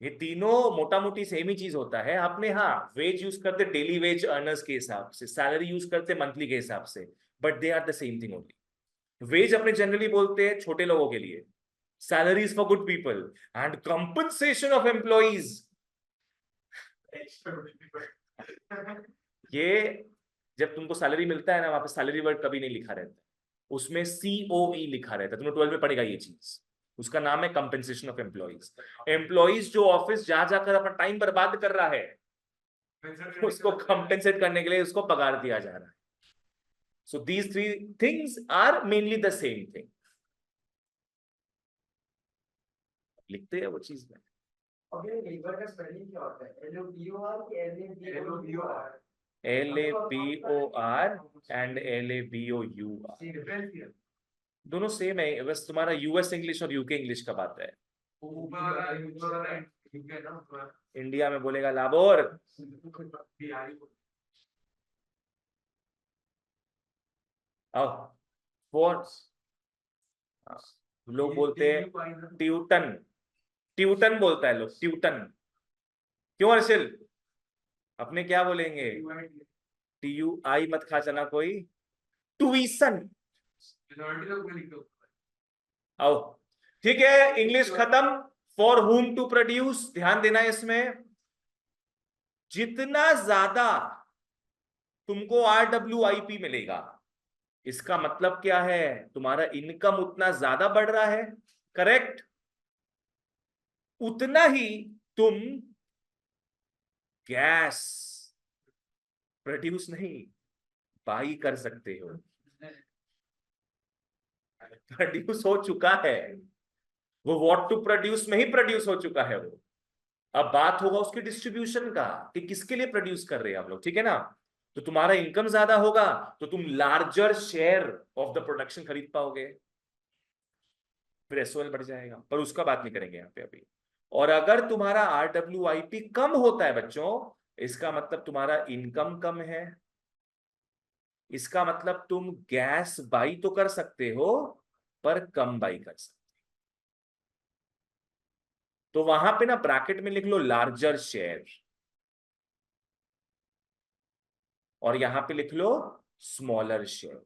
ये तीनों मोटा मोटी सेम ही चीज होता है। आपने हाँ वेज यूज करते डेली वेज अर्नर्स के हिसाब से, सैलरी यूज करते मंथली के हिसाब से, but they are the same thing only. Wage अपने जनरली बोलते हैं छोटे लोगों के लिए, salaries for good people, and compensation of employees, ये जब तुमको सैलरी मिलता है ना, वहां पे सैलरी वर्ड कभी नहीं लिखा रहता, उसमें COE लिखा रहता है, तुमने 12 में पढ़ेगा ये चीज। उसका नाम है कंपेंसेशन ऑफ एम्प्लॉइज। एम्प्लॉइज जो ऑफिस जा जाकर अपना टाइम बर्बाद कर रहा है, उसको कंपेंसेट करने के लिए उसको पगार दिया जा रहा है। So these 3 things are mainly the same thing. लिखते हैं वो चीज में। अभी लेबर का स्पेलिंग क्या होता है? LOBOR कि LABOR? LABOR एंड LABOUR दोनों सेम है, बस तुम्हारा US इंग्लिश और UK इंग्लिश का बात है। इंडिया में बोलेगा लाबोर। आओ फोर्स, लोग बोलते हैं ट्यूटन, ट्यूटन बोलता है लोग, ट्यूटन। क्यों अर्शिल? अपने क्या बोलेंगे? TUI मत खा जाना कोई, ट्यूशन। आओ ठीक है, इंग्लिश खत्म। फॉर हुम टू प्रोड्यूस, ध्यान देना इसमें। जितना ज्यादा तुमको RWIP मिलेगा, इसका मतलब क्या है? तुम्हारा इनकम उतना ज्यादा बढ़ रहा है, करेक्ट? उतना ही तुम गैस प्रोड्यूस नहीं, बाई कर सकते हो। प्रोड्यूस हो चुका है वो, व्हाट टू प्रोड्यूस में ही प्रोड्यूस हो चुका है वो। अब बात होगा उसके डिस्ट्रीब्यूशन का, कि किसके लिए प्रोड्यूस कर रहे हैं हम लोग, ठीक है ना? तो तुम्हारा इनकम ज्यादा होगा तो तुम larger share of the production खरीद पाओगे, फिर SOL बढ़ जाएगा, पर उसका बात नहीं करेंगे यहाँ पे अभी। और अगर तुम्हारा RWIP कम होता है बच्चों, इसका मतलब तुम्हारा इनकम कम है। इसका मतलब तुम गैस बाई तो कर सकते हो, पर कम बाई कर सकते हो। तो वहां पे ना ब्रैकेट में लिख लो लार्जर शेयर, और यहां पे लिख लो स्मॉलर शेयर।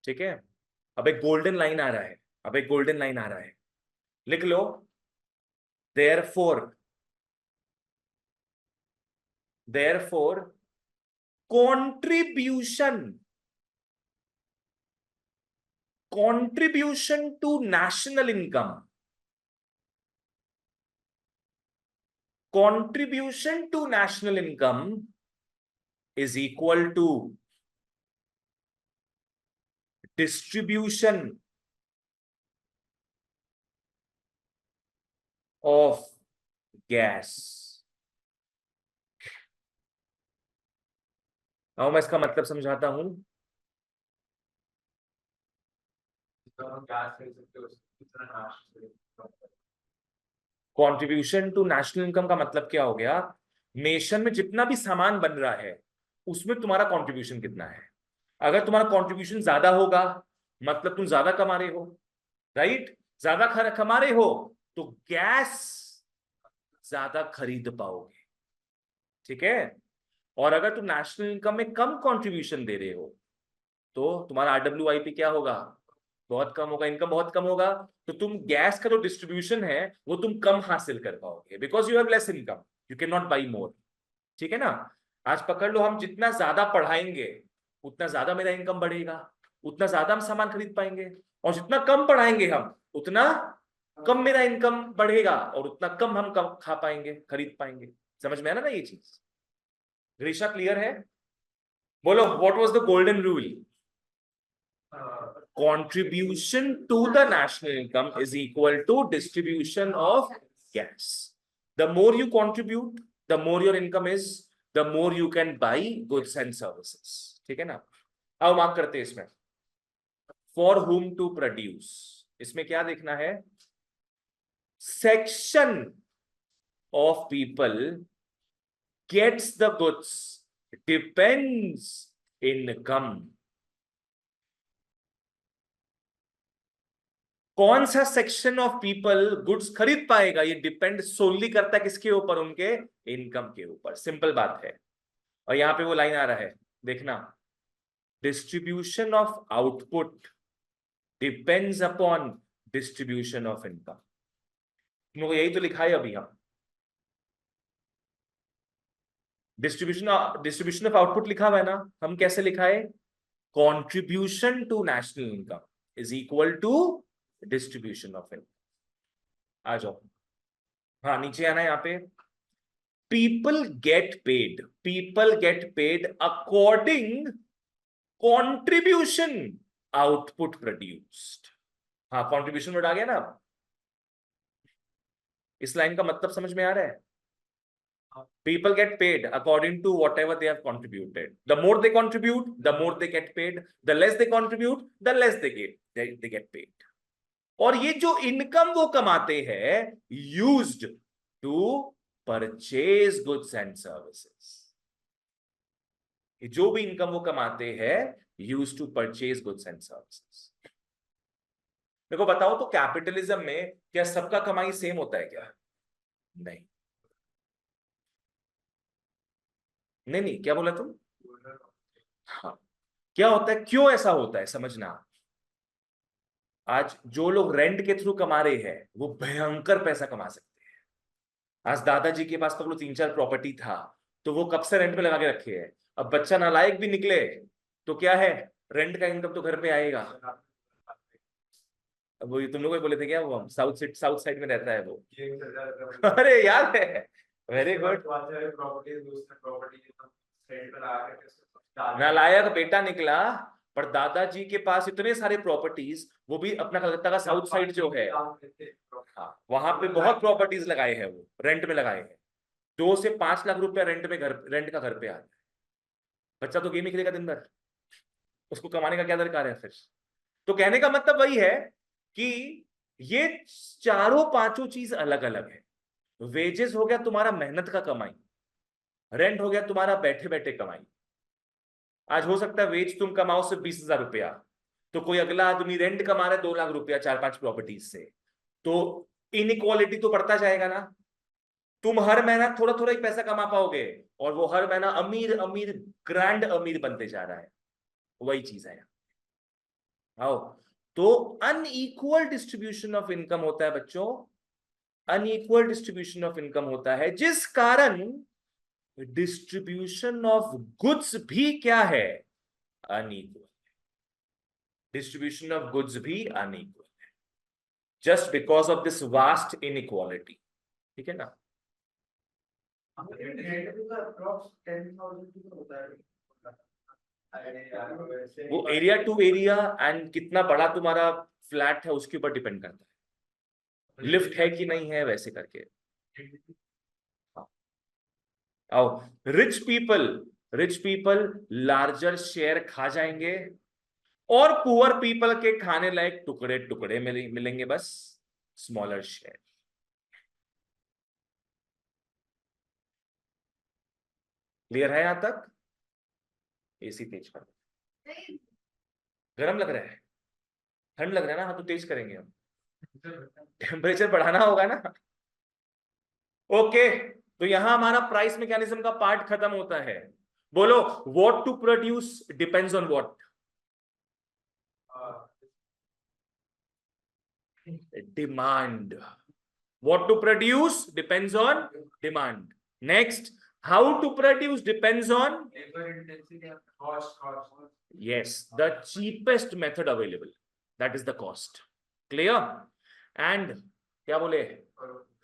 ठीक है? अब एक गोल्डन लाइन आ रहा है, अब एक गोल्डन लाइन आ रहा है, लिख लो therefore contribution to national income, contribution to national income is equal to distribution of gas। आओ मैं इसका मतलब समझाता हूं। कंट्रीब्यूशन टू नेशनल इनकम का मतलब क्या हो गया? नेशन में जितना भी सामान बन रहा है उसमें तुम्हारा कंट्रीब्यूशन कितना है। अगर तुम्हारा कंट्रीब्यूशन ज्यादा होगा मतलब तुम ज्यादा कमा रहे हो, राइट? ज्यादा कमा रहे हो तो गैस ज्यादा खरीद पाओगे, ठीक है? और अगर तुम नेशनल इनकम में कम कंट्रीब्यूशन दे रहे हो तो तुम्हारा RWIP क्या होगा? बहुत कम होगा, इनकम बहुत कम होगा। तो तुम गैस का जो डिस्ट्रीब्यूशन है वो तुम कम हासिल कर पाओगे, because you have less income, you can not buy more. ठीक है ना? आज पकड़ लो, हम जितना ज्यादा पढ़ाएंगे उतना ज्यादा मेरा इनकम बढ़ेगा, उतना ज्यादा हम सामान खरीद पाएंगे। और जितना कम पढ़ाएंगे हम उतना कम मेरा इनकम बढ़ेगा, और उतना कम हम कम खा पाएंगे, खरीद पाएंगे। समझ में आया ना ये चीज? ऋषा क्लियर है? बोलो what was the golden rule? Contribution to the national income is equal to distribution of gas. The more you contribute, the more your income is, the more you can buy goods and services. ठीक है ना? अब mark करते हैं इसमें for whom to produce। इसमें क्या देखना है? Section of people gets the goods depends income। कौन सा सेक्शन ऑफ पीपल गुड्स खरीद पाएगा? ये डिपेंड सोनली करता है किसके ऊपर? उनके इनकम के ऊपर। सिंपल बात है। और यहां पे वो लाइन आ रहा है, देखना, distribution of output depends upon distribution of income. तुम लोग यही तो लिखा है अभी हम, डिस्ट्रीब्यूशन ऑफ आउटपुट लिखा हुआ है ना, हम कैसे लिखा है, contribution to national income is equal to distribution of income. आ जाओ, हाँ नीचे आना है यहाँ पे, people get paid according contribution output produced। हाँ कंट्रीब्यूशन वर्ड आ गया ना, इस लाइन का मतलब समझ में आ रहा है, people get paid according to whatever they have contributed, the more they contribute the more they get paid, the less they contribute the less they get paid। और ये जो इनकम वो कमाते हैं used to purchase goods and services, जो भी income वो कमाते हैं use to purchase goods and services. देखो बताओ तो कैपिटलिज्म में क्या सबका कमाई सेम होता है क्या? नहीं नहीं नहीं, क्या बोला तुम? हाँ, क्या होता है, क्यों ऐसा होता है समझना। आज जो लोग रेंट के थ्रू कमा रहे हैं वो भयंकर पैसा कमा सकते हैं। आज दादाजी के पास पकड़ो 3-4 प्रॉपर्टी था तो वो कब से रेंट पे लगा के रखे हैं। अब बच्चा नालायक भी निकले तो क्या है, रेंट का इनकम तो घर पे आएगा। अब वो तुम लोग भी बोले थे क्या, वो साउथ साइड में रहता है वो। अरे याद है, वेरी गुड। नालायक बेटा निकला, पर दादाजी के पास इतने सारे प्रॉपर्टीज, वो भी अपना कलकत्ता का साउथ साइड जो है, हाँ वहां पे बहुत प्रॉपर्टीज लगाए हैं, वो रेंट में लगाए हैं। 2 से 5 लाख रुपया रेंट का घर पे आता है। बच्चा तो गेम ही खेलेगा दिन भर, उसको कमाने का क्या दरकार है फिर। तो कहने का मतलब वही है कि ये चारों पांचों चीज अलग अलग है। वेजेस हो गया तुम्हारा मेहनत का कमाई, रेंट हो गया तुम्हारा बैठे बैठे कमाई। आज हो सकता है वेज तुम कमाओ सिर्फ 20,000 रुपया, तो कोई अगला आदमी रेंट कमा रहा है 2 लाख रुपया 4-5 प्रॉपर्टीज से, तो इनइक्वालिटी तो बढ़ता जाएगा ना। तुम हर महीना थोड़ा थोड़ा ही पैसा कमा पाओगे और वो हर महीना अमीर अमीर ग्रैंड अमीर बनते जा रहा है। वही चीज है। आओ, तो अनइक्वल डिस्ट्रीब्यूशन ऑफ इनकम होता है बच्चों, अनइक्वल डिस्ट्रीब्यूशन ऑफ इनकम होता है, जिस कारण डिस्ट्रीब्यूशन ऑफ गुड्स भी क्या है, अनइक्वल। डिस्ट्रीब्यूशन ऑफ गुड्स भी अनइक्वल है, just because of this vast inequality. ठीक है ना। वो एरिया टू एरिया एंड कितना बड़ा तुम्हारा फ्लैट है उसके ऊपर डिपेंड करता है, लिफ्ट है कि नहीं है वैसे करके। आओ, रिच पीपल लार्जर शेयर खा जाएंगे और पुअर पीपल के खाने लायक टुकड़े टुकड़े मिलेंगे, बस स्मॉलर शेयर। क्लियर है यहां तक? एसी तेज कर, गर्म लग रहा है, ठंड लग रहा है ना, हाँ तो तेज करेंगे हम, टेम्परेचर बढ़ाना होगा ना। ओके, तो यहां हमारा प्राइस मैकेनिज्म का पार्ट खत्म होता है। बोलो, what to produce depends on what? Demand. What to produce depends on demand. Next, how to produce depends on yes, the cheapest method available, that is the cost. Clear? And क्या बोले,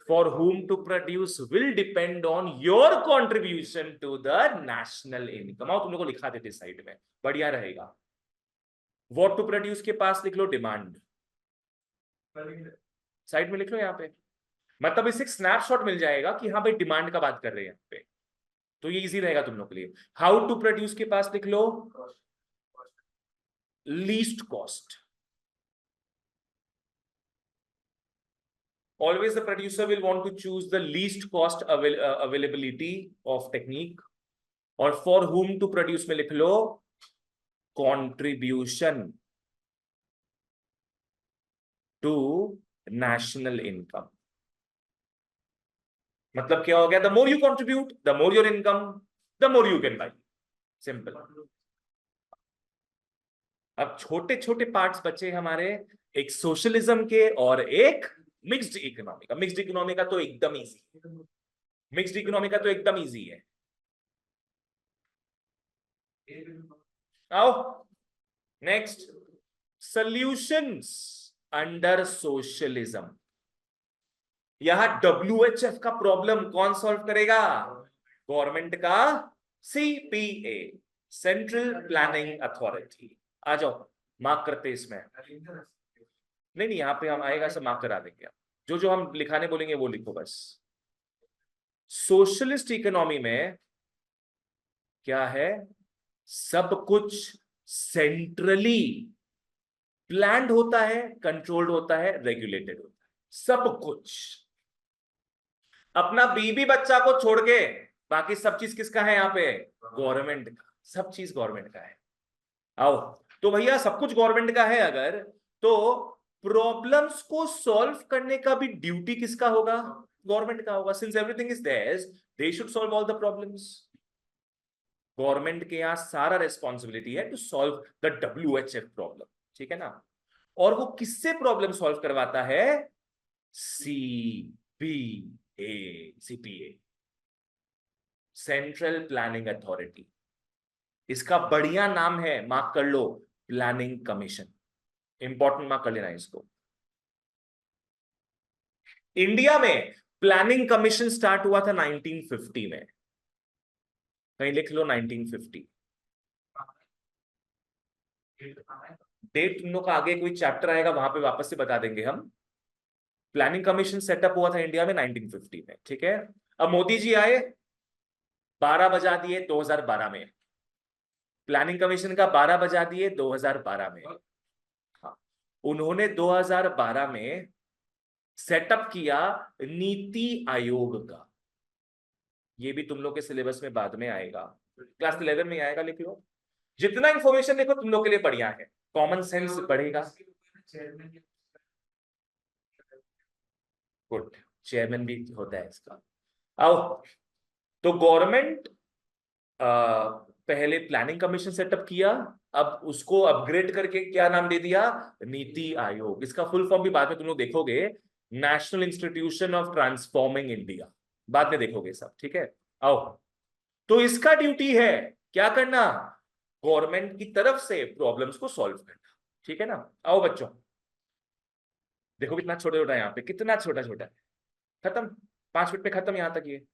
for whom to produce will depend on your contribution to the national income। आओ तुम लोग को लिखा देते side में, बढ़िया रहेगा। what to produce के पास लिख लो डिमांड, साइड में लिख लो यहाँ पे, मतलब इसे स्नैपशॉट मिल जाएगा कि हाँ भाई डिमांड का बात कर रहे हैं यहाँ पे, तो ये इजी रहेगा तुम लोग के लिए। हाउ टू प्रोड्यूस के पास लिख लो least cost। Always the producer will want to choose the least cost availability of technique। और for whom to produce में लिख लो contribution to national income। मतलब क्या हो गया, the more you contribute the more your income, the more you can buy। Simple. अब छोटे छोटे पार्ट्स बचे हमारे, एक सोशलिज्म के और एक मिक्स्ड इकोनॉमी का। मिक्स्ड इकोनॉमी का तो एकदम इजी, मिक्स्ड इकोनॉमी का तो एकदम इजी है। आओ नेक्स्ट, सॉल्यूशंस अंडर सोशलिज्म। यहां WHF का प्रॉब्लम कौन सॉल्व करेगा? गवर्नमेंट का CPA, सेंट्रल प्लानिंग अथॉरिटी। आ जाओ मार्क करते इसमें। नहीं नहीं, यहाँ पे हम आएगा सब मार्क करा देंगे। जो जो हम लिखाने बोलेंगे वो लिखो बस। सोशलिस्ट इकोनॉमी में क्या है? सब कुछ सेंट्रली प्लान्ड होता है, कंट्रोल्ड होता है, रेगुलेटेड होता है, सब कुछ। अपना बीबी बच्चा को छोड़ के बाकी सब चीज किसका है? यहाँ पे गवर्नमेंट का, सब चीज गवर्नमेंट का है। आओ, तो भैया सब कुछ गवर्नमेंट का है अगर, तो प्रॉब्लम्स को सॉल्व करने का भी ड्यूटी किसका होगा? गवर्नमेंट का होगा। Since everything is theirs, they should solve all the problems. Government के यहां सारा रिस्पॉन्सिबिलिटी है to solve the WHF problem, ठीक है ना? और वो किससे प्रॉब्लम सॉल्व करवाता है? CPA, central planning authority. इसका बढ़िया नाम है, मार्क कर लो, प्लानिंग कमीशन। इंपॉर्टेंट मार्क कर लेना इसको। इंडिया में प्लानिंग कमीशन स्टार्ट हुआ था 1950 में। कहीं लिख लो 1950। डेट तुम लोग का आगे कोई चैप्टर आएगा वहां पे वापस से बता देंगे हम। प्लानिंग कमीशन सेटअप हुआ था इंडिया में 1950 में, ठीक है? अब मोदी जी आए, 12 बजा दिए 2012 में। प्लानिंग कमीशन का 12 बजा दिए 2012 में। हाँ, उन्होंने 2012 में सेटअप किया नीति आयोग का। ये भी तुम लोग के सिलेबस में बाद में आएगा, क्लास 11 में आएगा, लिख लो। जितना इंफॉर्मेशन देखो तुम लोग के लिए बढ़िया है, कॉमन सेंस बढ़ेगा। गुड, चेयरमैन भी होता है इसका। आओ, तो गवर्नमेंट पहले प्लानिंग कमीशन सेटअप किया, अब उसको अपग्रेड करके क्या नाम दे दिया? नीति आयोग। इसका फुल फॉर्म भी बाद में तुम लोग देखोगे, national institution of transforming India, बाद में देखोगे सब, ठीक है? आओ, तो इसका ड्यूटी है क्या करना? गवर्नमेंट की तरफ से प्रॉब्लम्स को सॉल्व करना, ठीक है ना? आओ बच्चों, देखो कितना छोटा छोटा है यहाँ पे, कितना छोटा छोटा है। खत्म, 5 मिनट पे खत्म यहाँ तक ये।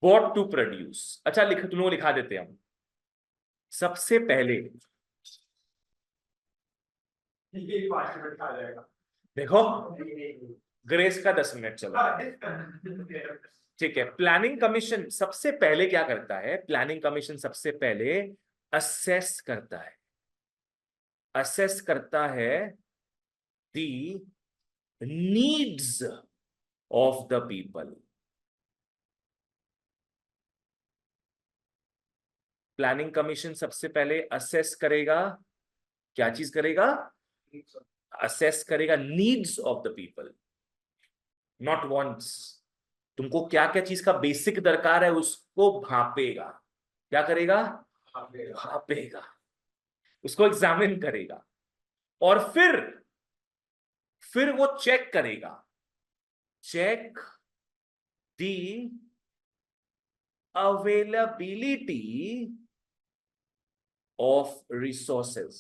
What to produce. अच्छा लिख, तुम लोग लिखा देते हैं हम। सबसे पहले देखो, ग्रेस का 10 मिनट चलो, ठीक है? प्लानिंग कमीशन सबसे पहले क्या करता है? प्लानिंग कमीशन सबसे पहले असेस करता है, असेस करता है the needs of the people. Planning commission सबसे पहले असेस करेगा, क्या चीज करेगा? असेस करेगा needs of the people, not wants. तुमको क्या क्या चीज का बेसिक दरकार है उसको भापेगा। क्या करेगा? भापेगा, उसको एग्जामिन करेगा, और फिर वो चेक करेगा, check the availability of resources.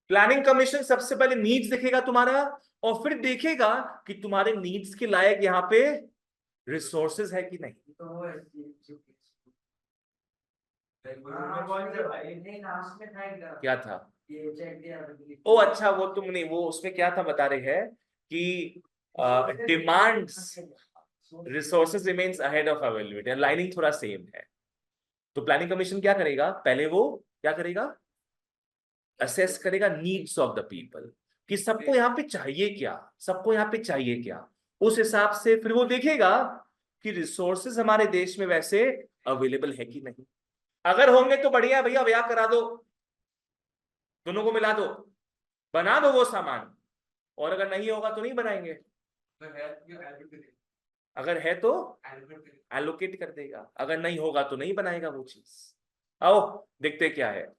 Planning commission सबसे पहले नीड्स देखेगा तुम्हारा, और फिर देखेगा कि तुम्हारे नीड्स के लायक यहां पे रिसोर्सेज है कि नहीं। क्या था? ओ अच्छा, वो तुम नहीं, वो उसमें क्या था बता रहे हैं कि demands, resources remains ahead of availability, lining थोड़ा सेम है। तो प्लानिंग कमीशन क्या करेगा? पहले वो क्या करेगा? असेस करेगा नीड्स ऑफ द पीपल, कि सबको यहाँ पे चाहिए क्या, सबको यहाँ पे चाहिए क्या। उस हिसाब से फिर वो देखेगा कि रिसोर्सेज हमारे देश में वैसे अवेलेबल है कि नहीं। अगर होंगे तो बढ़िया भैया, ब्याह करा दो, दोनों को मिला दो, बना दो वो सामान, और अगर नहीं होगा तो नहीं बनाएंगे। अगर है तो एलोकेट कर देगा, अगर नहीं होगा तो नहीं बनाएगा वो चीज। आओ देखते क्या है।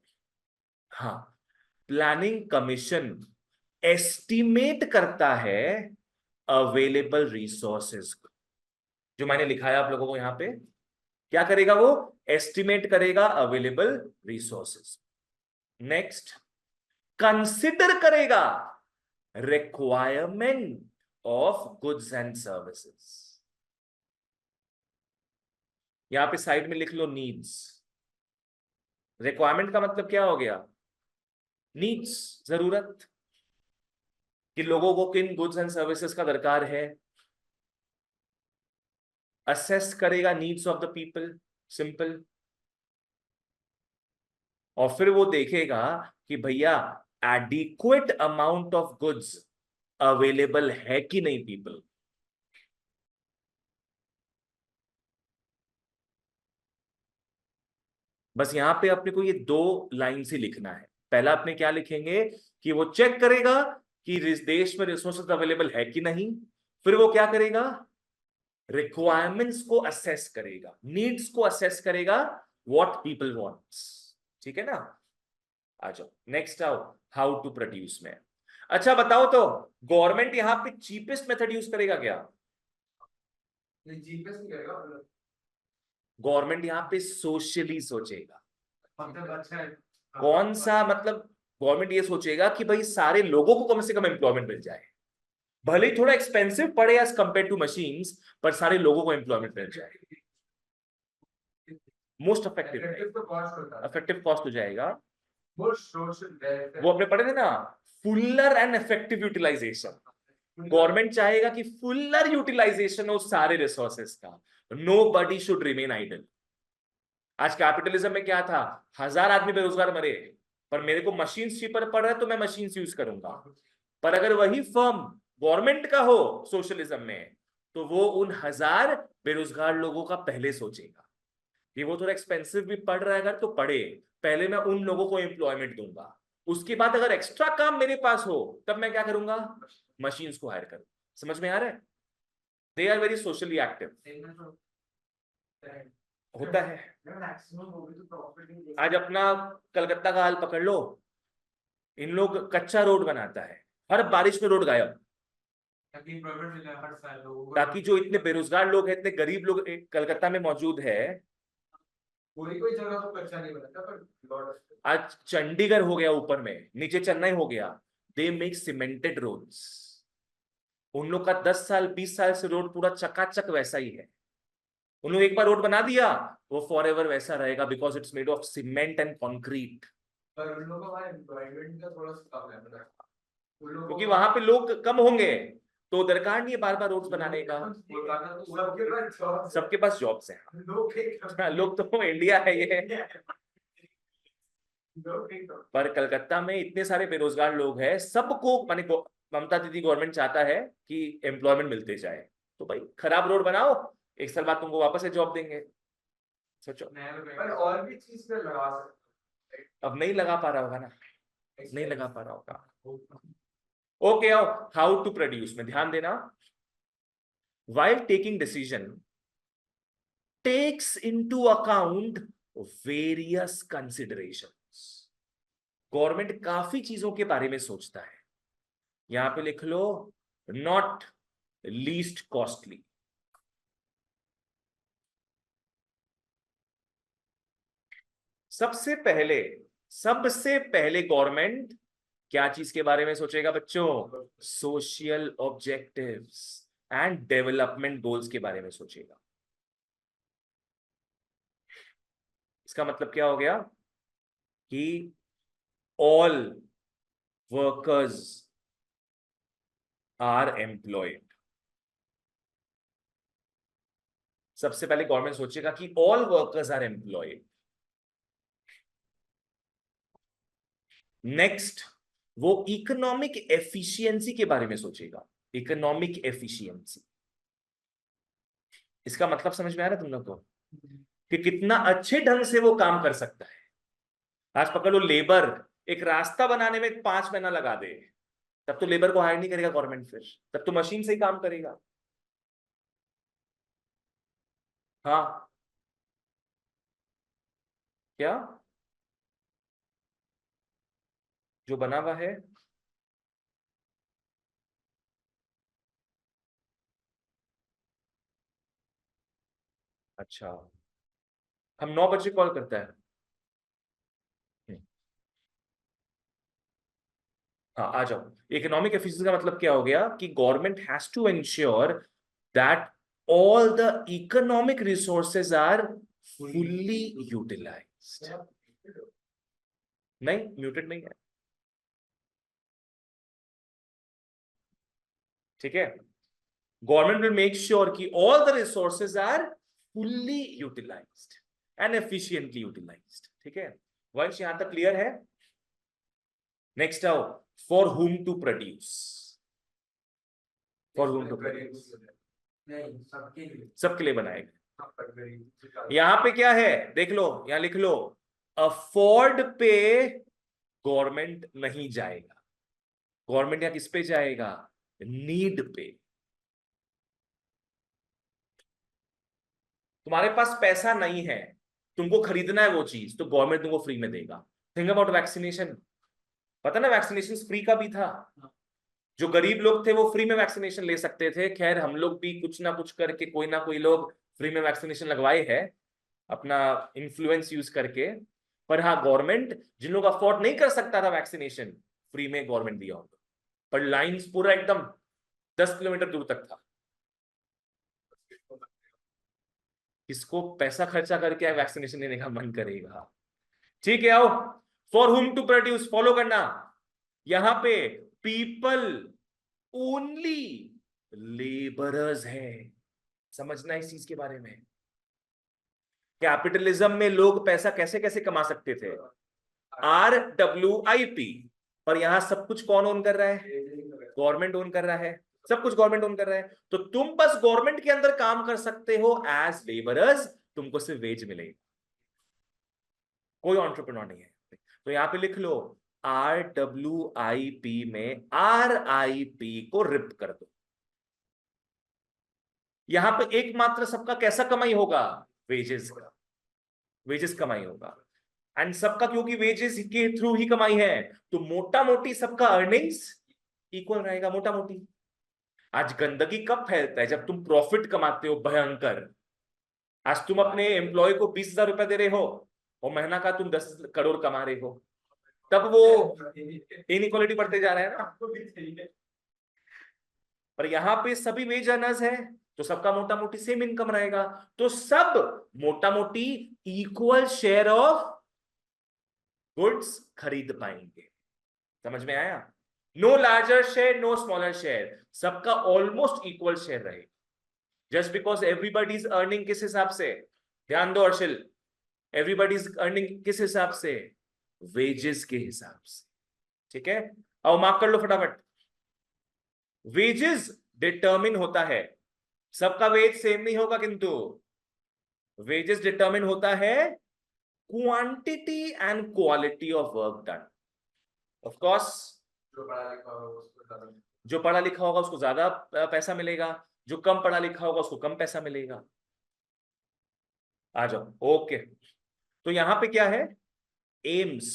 हाँ, प्लानिंग कमीशन एस्टिमेट करता है अवेलेबल रिसोर्सेज को। जो मैंने लिखा है आप लोगों को यहां पे, क्या करेगा वो? एस्टिमेट करेगा अवेलेबल रिसोर्सेज। नेक्स्ट, कंसिडर करेगा requirement of goods and services. यहां पे साइड में लिख लो नीड्स। रिक्वायरमेंट का मतलब क्या हो गया? नीड्स, जरूरत, कि लोगों को किन गुड्स एंड सर्विसेज का दरकार है। असेस करेगा needs of the people, simple. और फिर वो देखेगा कि भैया adequate amount of goods available है कि नहीं पीपल। बस यहां पे अपने को ये 2 लाइन से लिखना है। पहला अपने क्या लिखेंगे कि वो चेक करेगा कि इस देश में रिसोर्सेज अवेलेबल है कि नहीं। फिर वो क्या करेगा? रिक्वायरमेंट्स को असेस करेगा, नीड्स को असेस करेगा, व्हाट पीपल वांट्स। ठीक है ना? आ जाओ नेक्स्ट, आओ हाउ टू प्रोड्यूस में। अच्छा बताओ तो, गवर्नमेंट यहां पे चीपेस्ट मेथड यूज करेगा क्या? जीपीएस नहीं करेगा गवर्नमेंट यहां पे सोशली सोचेगा। मतलब अच्छा है। कौन सा मतलब? गवर्नमेंट ये सोचेगा कि भाई सारे लोगों को कम से कम एम्प्लॉयमेंट मिल जाए, भले ही थोड़ा एक्सपेंसिव पड़े एज कंपेयर टू मशीन्स, पर सारे लोगों को एम्प्लॉयमेंट मिल जाए। मोस्ट इफेक्टिव, इफेक्टिव कॉस्ट हो जाएगा। वो अपने पढ़े थे ना, fuller and effective utilization. Government चाहेगा कि फुलर यूटिलाइजेशन हो सारे रिसोर्सेस का, nobody should remain idle. आज कैपिटलिज्म में क्या था? 1000 आदमी बेरोजगार मरे, पर मेरे को मशीन चीपर पड़ रहा है तो मैं मशीन यूज करूंगा। पर अगर वही फर्म गवर्नमेंट का हो सोशलिज्म में, तो वो उन 1000 बेरोजगार लोगों का पहले सोचेगा कि वो थोड़ा एक्सपेंसिव भी पड़ रहा है, अगर तो पड़े, पहले मैं उन लोगों को एम्प्लॉयमेंट दूंगा। उसके बाद अगर एक्स्ट्रा काम मेरे पास हो तब मैं क्या करूंगा? मशीन्स को हायर करूं। समझ में आ रहा है? They are very socially active. होता है। आज अपना कलकत्ता का हाल पकड़ लो, इन लोग कच्चा रोड बनाता है, हर बारिश में रोड गायब, ताकि जो इतने बेरोजगार लोग हैं, इतने गरीब लोग कलकत्ता में मौजूद है। कोई जगह तो कच्चा नहीं बनता, पर आज चंडीगढ़ हो गया ऊपर में, नीचे चेन्नई हो गया, दे मेक सीमेंटेड रोड्स। उन लोग का 10 साल 20 साल से रोड पूरा चकाचक वैसा ही है। उन लोग एक बार रोड बना दिया, वो फॉर एवर वैसा रहेगा, because it's made of cement and concrete. पर उन लोगों का एनवायरनमेंट का थोड़ा सा कम है, मतलब क्योंकि वहां पे लोग कम होंगे, तो दरकार नहीं है बार बार रोड्स बनाने का। सबके पास जॉब्स हैं। लोग तो इंडिया है ये। पर कलकत्ता में इतने सारे बेरोजगार लोग हैं, सबको माने ममता दीदी गवर्नमेंट चाहता है कि एम्प्लॉयमेंट मिलते जाए, तो भाई खराब रोड बनाओ, 1 साल बाद तुमको वापस से जॉब देंगे। सोचो। पर और भी चीज पे लगा सकते, अब नहीं लगा पा रहा होगा ना, नहीं लगा पा रहा होगा। ओके, आओ हाउ टू प्रोड्यूस में ध्यान देना। while taking decision takes into account various considerations। Government काफी चीजों के बारे में सोचता है। यहां पे लिख लो नॉट लीस्ट कॉस्टली। सबसे पहले गवर्नमेंट क्या चीज के बारे में सोचेगा बच्चों? Social objectives and development goals के बारे में सोचेगा। इसका मतलब क्या हो गया कि ऑल वर्कर्स आर एम्प्लॉयड। सबसे पहले गवर्नमेंट सोचेगा कि all workers are employed. Next, वो इकोनॉमिक एफिशिएंसी के बारे में सोचेगा। इकोनॉमिक एफिशिएंसी, इसका मतलब समझ में आ रहा है तुम लोग को कि कितना अच्छे ढंग से वो काम कर सकता है। आज पकड़ लो लेबर, एक रास्ता बनाने में 5 महीना लगा दे, तब तो लेबर को हायर नहीं करेगा गवर्नमेंट, फिर तब तो मशीन से ही काम करेगा। हाँ क्या जो बना हुआ है? अच्छा, हम 9 बजे कॉल करता है। हम्म, हाँ आ जाओ। इकोनॉमिक एफिशिएंसी का मतलब क्या हो गया कि government has to ensure that all the economic resources are fully utilized. नहीं, म्यूटेड नहीं है। ठीक है, गवर्नमेंट विल मेक श्योर कि all the resources are fully utilized and efficiently utilized. ठीक है, वंश यहां तक क्लियर है? नेक्स्ट आओ, for whom to produce. For whom to produce, नहीं, सबके लिए। सबके लिए बनाएगा। हाँ, यहां पे क्या है देख लो, यहां लिख लो, अफोर्ड पे गवर्नमेंट नहीं जाएगा। गवर्नमेंट यहां किस पे जाएगा? नीड पे। तुम्हारे पास पैसा नहीं है, तुमको खरीदना है वो चीज, तो गवर्नमेंट तुमको फ्री में देगा। Think about vaccination. पता ना, वैक्सीनेशन फ्री का भी था। जो गरीब लोग थे वो फ्री में वैक्सीनेशन ले सकते थे। खैर हम लोग भी कुछ ना कुछ करके, कोई ना कोई लोग फ्री में वैक्सीनेशन लगवाए हैं अपना इन्फ्लुएंस यूज करके। पर हाँ, गवर्नमेंट जिन लोग अफोर्ड नहीं कर सकता था वैक्सीनेशन, फ्री में गवर्नमेंट दिया होगा। पर लाइंस पूरा एकदम 10 किलोमीटर दूर तक था। किसको पैसा खर्चा करके वैक्सीनेशन लेने का मन करेगा? ठीक है, आओ, for whom to produce follow करना। यहां पे पीपल ओनली लेबरर्स है। समझना इस चीज के बारे में। कैपिटलिज्म में लोग पैसा कैसे कैसे कमा सकते थे? RWIP। पर यहां सब कुछ कौन ओन कर रहा है? गवर्नमेंट ओन कर रहा है। सब कुछ गवर्नमेंट ओन कर रहा है, तो तुम बस गवर्नमेंट के अंदर काम कर सकते हो एज लेबरर्स। तुमको सिर्फ वेज मिलेगी, कोई ऑन्टरप्रेन्योर नहीं है। तो यहां पे लिख लो, RWIP में RIP को रिप कर दो। यहां पे एकमात्र सबका कैसा कमाई होगा? वेजेस का। वेजेस कमाई होगा। एंड सबका क्योंकि वेजेस के थ्रू ही कमाई है, तो मोटा मोटी सबका अर्निंग्स इक्वल रहेगा, मोटा मोटी। आज गंदगी कब फैलता है? जब तुम प्रॉफिट कमाते हो भयंकर। आज तुम अपने एम्प्लॉय को 20,000 रुपए दे रहे हो और महीना का तुम 10 करोड़ कमा रहे हो, तब वो इनइक्वालिटी बढ़ते जा रहा है ना। पर यहां पे सभी वेज अर्नर्स है, तो सबका मोटा मोटी सेम इनकम रहेगा। तो सब मोटा मोटी इक्वल शेयर ऑफ गुड्स खरीद पाएंगे। समझ में आया? No larger share, no smaller share, सबका ऑलमोस्ट इक्वल शेयर रहेगा। Just because everybody is earning किस हिसाब से? ध्यान दो अर्शिल, एवरीबडी इज अर्निंग किस हिसाब से? वेजेस के हिसाब से। ठीक है, अब मार्क कर लो फटाफट। वेजेस डिटरमिन होता है, सबका वेज सेम नहीं होगा, किंतु वेजेस डिटरमिन होता है quantity and quality of work done. Of course, जो पढ़ा लिखा होगा उसको ज्यादा पैसा मिलेगा, जो कम पढ़ा लिखा होगा उसको कम पैसा मिलेगा। आ जाओ, ओके। तो यहां पे क्या है? Aims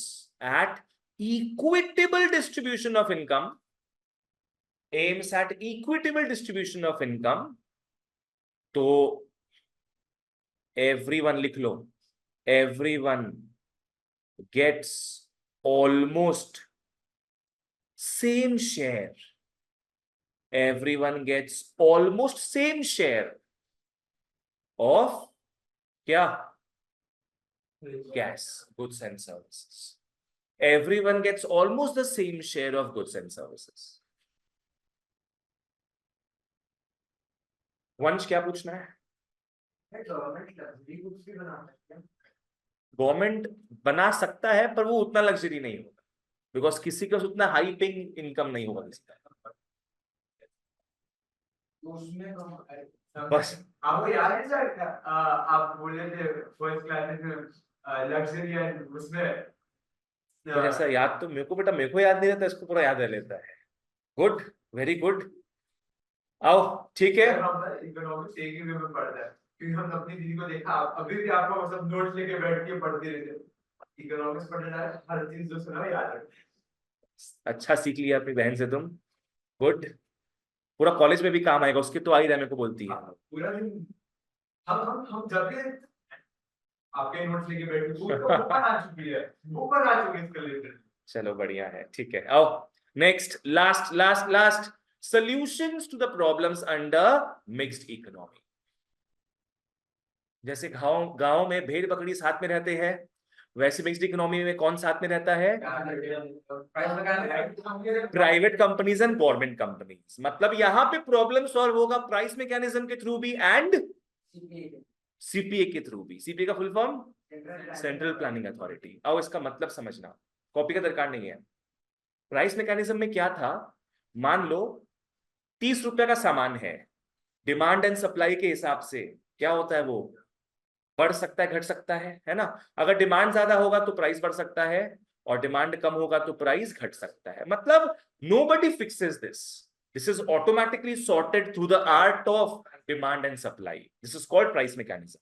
at equitable distribution of income. Aims at equitable distribution of income. तो एवरीवन लिख लो, everyone gets almost same share. Everyone gets almost same share of क्या? Gas, goods and services. Everyone gets almost the same share of goods and services. वंश क्या पूछना है? Government बना सकता है, पर वो उतना लग्जरी नहीं होगा, बिकॉज किसी का उतना हाई पेइंग इनकम नहीं होगा किसी का। बस आपको याद है सर, आप बोले थे फर्स्ट क्लास में लग्जरी एंड उसमें कुछ ऐसा याद तो मेरे को, बेटा मेरे को याद नहीं रहता, इसको पूरा याद रह लेता है। Good, very good. आओ, ठीक है। इकोनॉमिक्स एक ही वे में पढ़ता है। क्योंकि हम अपनी दीदी को देखा, अभी भी आपको मतलब नोट्स लेके बैठ के पढ़ते रहते, इकोनॉमिक्स पढ़ने जा रहे, हर चीज जो सुना याद है। अच्छा सीख लिया अपनी बहन से तुम, गुड। पूरा कॉलेज में भी काम आएगा उसके, तो आ ही रहा मेरे को बोलती है। पूरा दिन हम जब भी आपके नोट्स लेके बैठे, वो तो ऊपर आ चुकी है, ऊपर आ चुकी है इसका लेटर। चलो बढ़िया है, ठीक है। आओ next, last last last, solutions to the problems under mixed economy. जैसे गांव गांव में भेड़ बकरी साथ में रहते हैं, वैसे मिक्स्ड इकोनॉमी में कौन साथ में रहता है? Private companies and government companies. मतलब यहां पे प्रॉब्लम सॉल्व होगा प्राइस मैकेनिज्म के थ्रू भी एंड सीपीए के थ्रू भी। सीपीए का full form central planning authority. आओ इसका मतलब समझना, कॉपी का दरकार नहीं है। प्राइस मैकेनिज्म में क्या था, मान लो 30 रुपए का सामान है, डिमांड एंड सप्लाई के हिसाब से क्या होता है, वो बढ़ सकता है घट सकता है ना। अगर डिमांड ज्यादा होगा तो प्राइस बढ़ सकता है, और डिमांड कम होगा तो प्राइस घट सकता है। मतलब nobody fixes this is automatically sorted through the art of demand and supply. This is called price mechanism.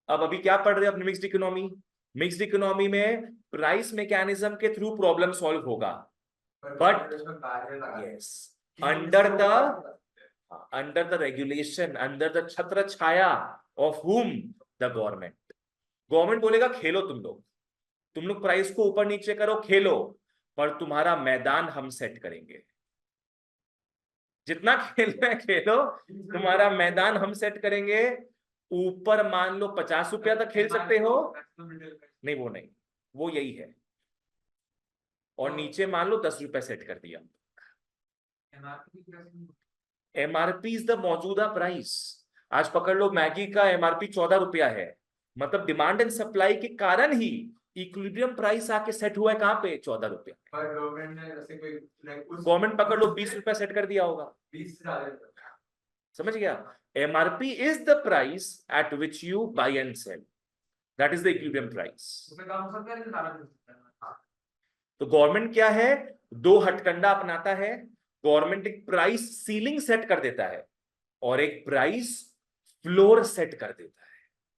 अब अभी क्या पढ़ रहे हैं अपने मिक्स्ड इकोनॉमी? मिक्स्ड इकोनॉमी में प्राइस मैकेनिज्म के थ्रू प्रॉब्लम सॉल्व होगा, but yes under the regulation, under the छत्र छाया of whom? The government. Government बोलेगा खेलो तुम लोग प्राइस को ऊपर नीचे करो, खेलो, पर तुम्हारा मैदान हम सेट करेंगे। जितना खेलना है खेलो, तुम्हारा मैदान हम सेट करेंगे। ऊपर मान लो 50 रुपया तक खेल सकते हो, नहीं वो नहीं, वो यही है। और नीचे मान लो 10 रुपए सेट कर दिया। एमआरपी इज द मौजूदा प्राइस। आज पकड़ लो मैगी का एमआरपी 14 रुपया है, मतलब डिमांड एंड सप्लाई के कारण ही इक्विलिब्रियम प्राइस आके सेट हुआ है कहां पे? 14 रुपया। गवर्नमेंट पकड़ लो 20 रुपया सेट कर दिया होगा। 20 समझ गया? MRP is the price at which you buy and sell, that is the equilibrium price. तो गवर्नमेंट क्या है, दो हथकंडा अपनाता है। गवर्नमेंट एक प्राइस सीलिंग सेट कर देता है और एक प्राइस फ्लोर सेट कर देता है,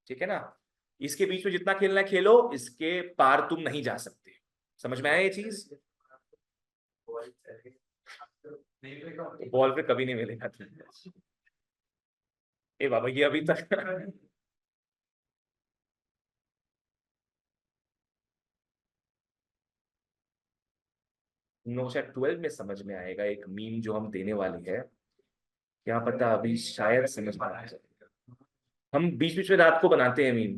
ठीक है ना। इसके बीच में जितना खेलना है खेलो, इसके पार तुम नहीं जा सकते। समझ में आया ये चीज? बॉल पे कभी नहीं मिलेगा। ए बाबा ये अभी तक नो शायद 12 में समझ में आएगा। एक मीम जो हम देने वाले हैं, क्या पता अभी शायद समझ में आ जाए। हम बीच बीच में रात को बनाते हैं मीम,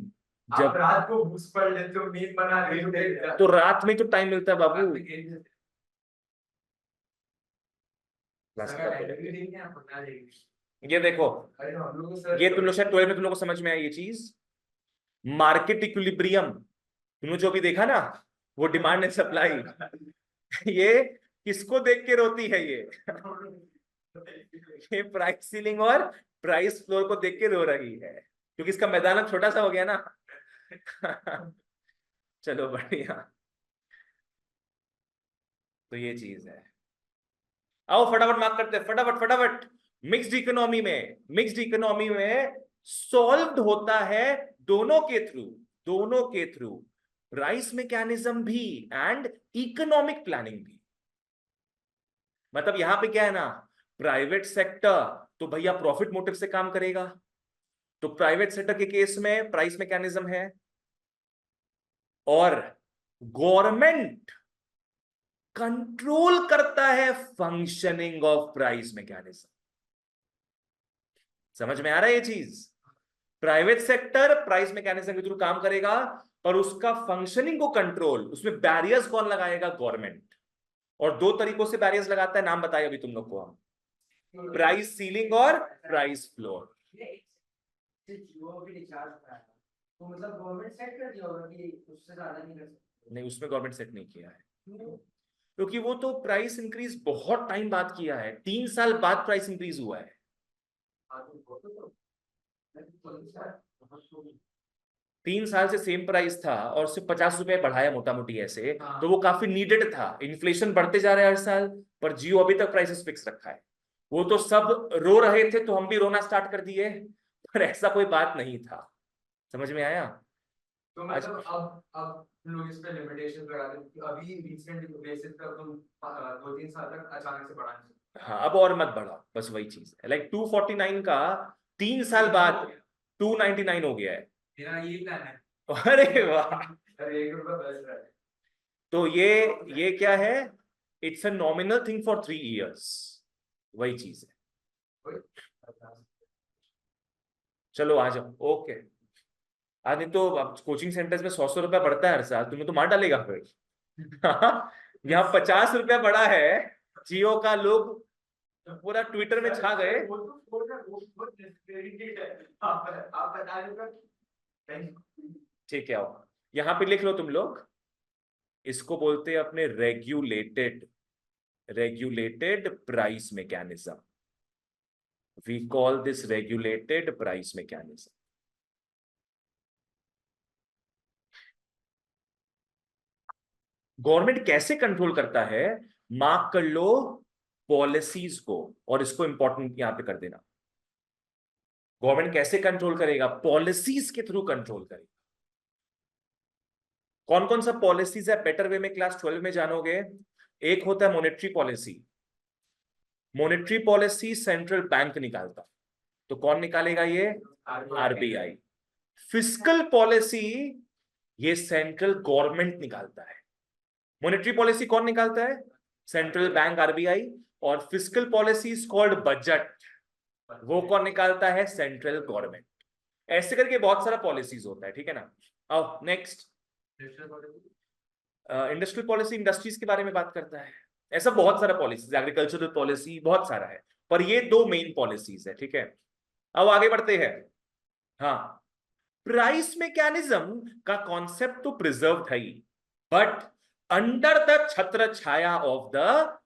जब रात को घुस पड़ लेते हो मीम बना रहे तो रात में तो टाइम मिलता है बाबू। ये देखो, ये तुम लोग शायद 12 में तुम लोग को समझ में आई ये चीज। मार्केट इक्विलिब्रियम तुमने जो भी देखा ना, वो डिमांड एंड सप्लाई। ये किसको देख के रोती है? ये प्राइस सीलिंग और प्राइस फ्लोर को देख के रो रही है, क्योंकि इसका मैदान अब छोटा सा हो गया ना। चलो बढ़िया, तो ये चीज है। आओ फटाफट मार्क करते हैं, फटाफट फटाफट। मिक्स्ड इकोनॉमी में सॉल्व्ड होता है दोनों के थ्रू प्राइस मैकेनिज्म भी एंड इकोनॉमिक प्लानिंग भी। मतलब यहां पे क्या है ना, प्राइवेट सेक्टर तो भैया प्रॉफिट मोटिव से काम करेगा, तो प्राइवेट सेक्टर के केस में प्राइस मैकेनिज्म है, और गवर्नमेंट कंट्रोल करता है फंक्शनिंग ऑफ प्राइस मैकेनिज्म। समझ में आ रहा है ये चीज? प्राइवेट सेक्टर प्राइस मैकेनिज्म के थ्रू काम करेगा, पर उसका फंक्शनिंग को कंट्रोल, उसमें बैरियर्स कौन लगाएगा? गवर्नमेंट। और दो तरीकों से बैरियर्स लगाता है, नाम बताइए अभी तुम लोग को हम, प्राइस सीलिंग और प्राइस फ्लोर। तो मतलब गवर्नमेंट सेट कर दिया होगा कि उससे ज्यादा नहीं कर सकते? नहीं, उसमें गवर्नमेंट सेट नहीं किया है, क्योंकि वो तो प्राइस इंक्रीज बहुत टाइम बाद किया है, 3 साल बाद प्राइस इंक्रीज हुआ है। 3 साल से सेम प्राइस था और सिर्फ 50 रुपए बढ़ाया मोटा मोटी ऐसे, तो वो काफी नीडेड था। इन्फ्लेशन बढ़ते जा रहा है हर साल, पर जियो अभी तक प्राइसेस फिक्स रखा है। वो तो सब रो रहे थे तो हम भी रोना स्टार्ट कर दिए, पर ऐसा कोई बात नहीं था। समझ में आया? तो मतलब अब लोग इस पे लिमिटेशन लगा दें कि अभी रिसेंट बेसिस पर तुम 2-3 साल तक अचानक से बढ़ा नहीं सकते। हाँ, अब और मत बढ़ाओ, बस वही चीज है। लाइक 249 का 3 साल बाद 299 हो गया है। मेरा ये प्लान है। अरे वाह! अरे ₹1 बच रहा है। तो ये क्या है? It's a nominal thing for 3 years, वही चीज है। चलो आ जाओ। ओके, आज नहीं तो अब कोचिंग सेंटर्स में 100 रुपया बढ़ता है हर साल, तुम्हें तो मार डालेगा फिर। यहाँ 50 रुपया बढ़ा है जियो का, लोग पूरा ट्विटर में छा गए। वो तो डेडिकेट है। आप बता रहे हो। ठीक है, आओ यहाँ पे लिख लो तुम लोग। इसको बोलते हैं अपने regulated price mechanism. We call this regulated price mechanism. Government कैसे कंट्रोल करता है? मार्क कर लो पॉलिसीज को, और इसको इंपॉर्टेंट यहां पे कर देना। गवर्नमेंट कैसे कंट्रोल करेगा? पॉलिसीज के थ्रू कंट्रोल करेगा। कौन कौन सा पॉलिसीज है, बेटर वे में क्लास 12 में जानोगे। एक होता है monetary policy. Monetary policy central bank निकालता, तो कौन निकालेगा ये? आरबीआई। फिस्कल पॉलिसी ये सेंट्रल गवर्नमेंट निकालता है। मॉनेटरी पॉलिसी कौन निकालता है? Central bank, RBI. और fiscal policy is called budget, वो कौन निकालता है? Central government. ऐसे करके बहुत सारा पॉलिसीज होता है, ठीक है ना। आओ नेक्स्ट। इंडस्ट्रियल पॉलिसी इंडस्ट्रीज के बारे में बात करता है। ऐसा बहुत सारा पॉलिसीज, एग्रीकल्चरल पॉलिसी बहुत सारा है, पर ये 2 मेन पॉलिसीज है, ठीक है। अब आगे बढ़ते हैं। हाँ, प्राइस मैकेनिज्म का कॉन्सेप्ट तो प्रिजर्व है ही, बट अंडर द छत्र छाया ऑफ द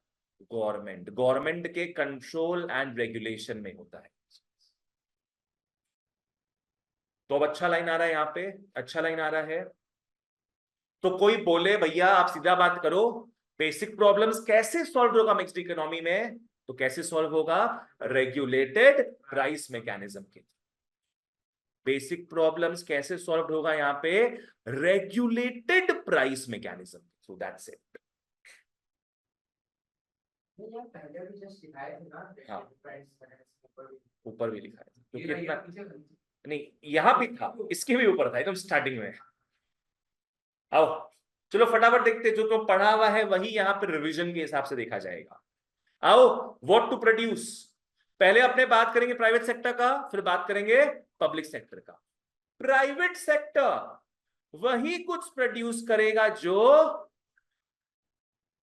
गवर्नमेंट के कंट्रोल एंड रेगुलेशन में होता है। तो अब अच्छा लाइन आ रहा है यहाँ पे, अच्छा लाइन आ रहा है। तो कोई बोले भैया आप सीधा बात करो, बेसिक प्रॉब्लम्स कैसे सॉल्व होगा मिक्स्ड इकोनॉमी में? तो कैसे सॉल्व होगा? रेगुलेटेड प्राइस मैकेनिज्म के। बेसिक प्रॉब्लम्स कैसे सॉल्व होगा यहाँ पे? Regulated price mechanism. So that's it. नहीं यार, पहले भी जस्ट सिखाए थे ना। हाँ। प्राइस ऊपर भी लिखा है, क्योंकि ये इतना पीछे नहीं, यहां भी था, इसके भी ऊपर था एकदम स्टार्टिंग में। आओ चलो फटाफट देखते, जो तो पढ़ा हुआ है वही यहाँ पे रिवीजन के हिसाब से देखा जाएगा। आओ, व्हाट टू प्रोड्यूस। पहले अपने बात करेंगे प्राइवेट सेक्टर का, फिर बात करेंगे पब्लिक सेक्टर का। प्राइवेट सेक्टर वही कुछ प्रोड्यूस करेगा जो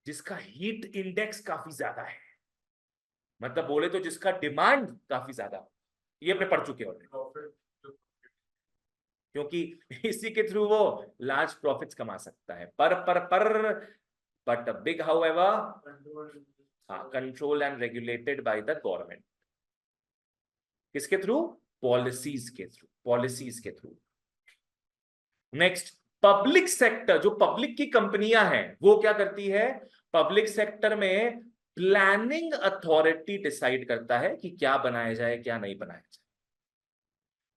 जिसका हीट इंडेक्स काफी ज्यादा है, मतलब बोले तो जिसका डिमांड काफी ज्यादा। ये अपने पढ़ चुके हैं, क्योंकि इसी के थ्रू वो लार्ज प्रॉफिट्स कमा सकता है। पर बट बिग हाउ एवर, हाँ, control and regulated by the government. किसके थ्रू? पॉलिसीज के थ्रू, पॉलिसीज के थ्रू। नेक्स्ट, पब्लिक सेक्टर, जो पब्लिक की कंपनियां हैं वो क्या करती है? पब्लिक सेक्टर में प्लानिंग अथॉरिटी डिसाइड करता है कि क्या बनाया जाए क्या नहीं बनाया जाए।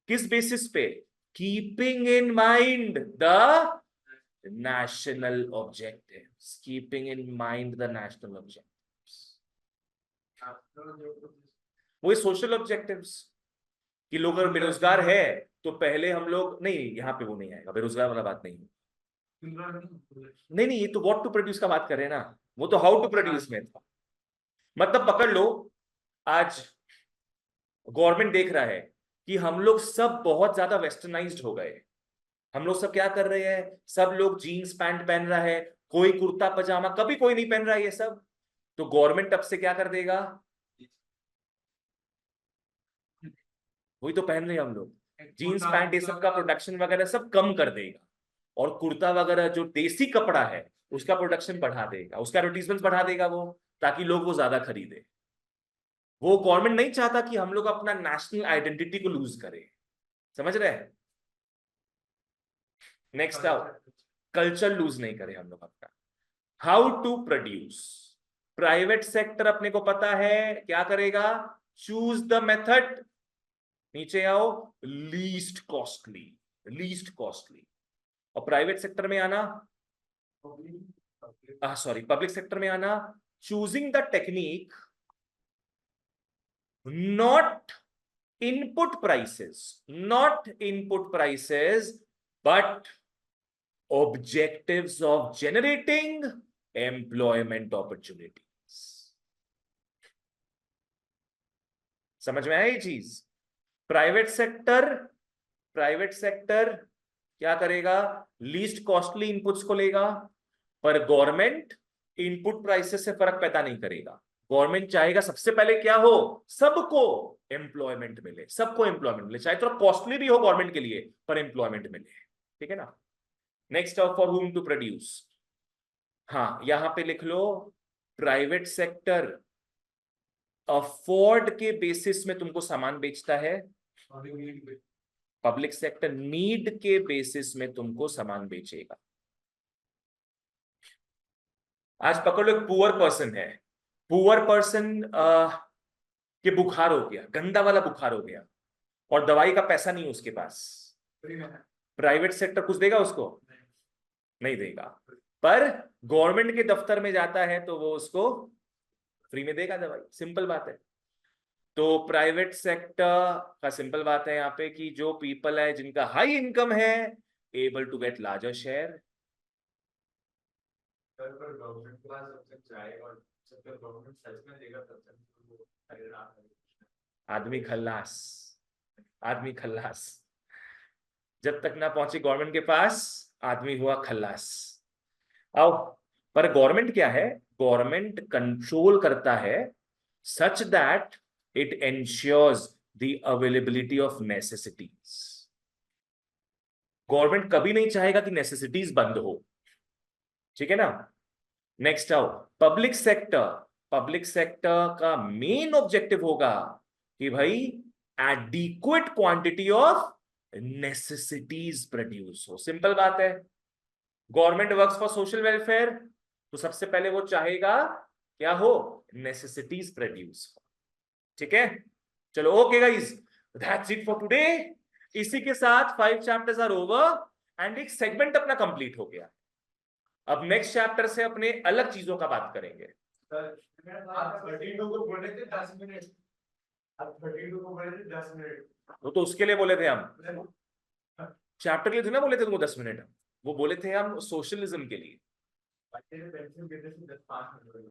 किस बेसिस पे? Keeping in mind the national objectives, keeping in mind the national objectives. वही सोशल ऑब्जेक्टिव्स, कि लोग अगर बेरोजगार है तो पहले हम लोग नहीं, यहाँ पे वो नहीं आएगा, बेरोजगार वाला बात नहीं। नहीं, ये तो व्हाट टू प्रोड्यूस का बात कर रहे हैं ना, वो तो हाउ टू प्रोड्यूस में था। मतलब पकड़ लो, आज गवर्नमेंट देख रहा है कि हम लोग सब बहुत ज्यादा वेस्टर्नाइज्ड हो गए। हम लोग सब क्या कर रहे हैं? सब लोग जीन्स पैंट पहन रहा है, कोई कुर्ता पजामा, कभी कोई नहीं पहन रहा है ये सब। तो गवर्नमेंट अब से क्या कर देगा? वही तो पहन रहे हैं हम लोग, जीन्स पैंट ये सब का प्रोडक्शन वगैरह सब कम कर देगा, और कुर्ता वगैरह जो देसी कपड़ा है उसका प्रोडक्शन बढ़ा देगा, उसका एडवर्टीजमेंट बढ़ा देगा वो, ताकि लोग वो ज्यादा खरीदे। वो गवर्नमेंट नहीं चाहता कि हम लोग अपना नेशनल आइडेंटिटी को लूज करें। समझ रहे हैं? नेक्स्ट आओ, कल्चर लूज नहीं करे हम लोग अपना। How to produce. Private sector अपने को पता है क्या करेगा? चूज द मेथड, नीचे आओ, लीस्ट कॉस्टली, लीस्ट कॉस्टली। और प्राइवेट सेक्टर में आना, सॉरी पब्लिक सेक्टर में आना, choosing the technique not input prices, not input prices, but objectives of generating employment opportunities. समझ में आया ये चीज? प्राइवेट सेक्टर क्या करेगा? लीस्ट कॉस्टली इनपुट्स को लेगा, पर गवर्नमेंट इनपुट प्राइसेस से फर्क पैदा नहीं करेगा। गवर्नमेंट चाहेगा सबसे पहले क्या हो? सबको एम्प्लॉयमेंट मिले, सबको एम्प्लॉयमेंट मिले, चाहे थोड़ा कॉस्टली भी हो गवर्नमेंट के लिए, पर एम्प्लॉयमेंट मिले। ठीक है ना? Next, for whom to produce. हाँ, यहां पे लिख लो, प्राइवेट सेक्टर अफोर्ड के बेसिस में तुमको सामान बेचता है, पब्लिक सेक्टर नीड के बेसिस में तुमको सामान बेचेगा। आज पकड़ लो, एक पुअर पर्सन है, पुअर पर्सन के बुखार हो गया, गंदा वाला बुखार हो गया, और दवाई का पैसा नहीं उसके पास। प्राइवेट सेक्टर कुछ देगा उसको? नहीं देगा। पर गवर्नमेंट के दफ्तर में जाता है तो वो उसको फ्री में देगा दवाई। सिंपल बात है। तो प्राइवेट सेक्टर का सिंपल बात है यहाँ पे कि जो पीपल है जिनका हाई इनकम है, able to get larger share. आदमी खल्लास, आदमी खल्लास। जब तक ना पहुंची गवर्नमेंट के पास, आदमी हुआ खल्लास। आओ, पर गवर्नमेंट क्या है? गवर्नमेंट कंट्रोल करता है such that it ensures the availability of necessities. Government कभी नहीं चाहेगा कि नेसेसिटीज बंद हो। ठीक है ना? नेक्स्ट आओ, पब्लिक सेक्टर। पब्लिक सेक्टर का मेन ऑब्जेक्टिव होगा कि भाई adequate quantity of necessities produce हो। सिंपल बात है। Government works for social welfare, तो सबसे पहले वो चाहेगा क्या हो? नेसेसिटीज प्रोड्यूस हो। ठीक है? चलो, okay guys, that's it for today. इसी के साथ 5 चैप्टर्स आर ओवर एंड एक सेगमेंट अपना कंप्लीट हो गया। अब नेक्स्ट चैप्टर से अपने अलग चीजों का बात करेंगे। आप 32 को बोले थे 10 मिनट, आप 32 को बोले थे 10 मिनट। वो तो उसके लिए बोले थे हम, चैप्टर के लिए थे ना बोले थे तुमको 10 मिनट। वो बोले थे हम सोशलिज्म के लिए।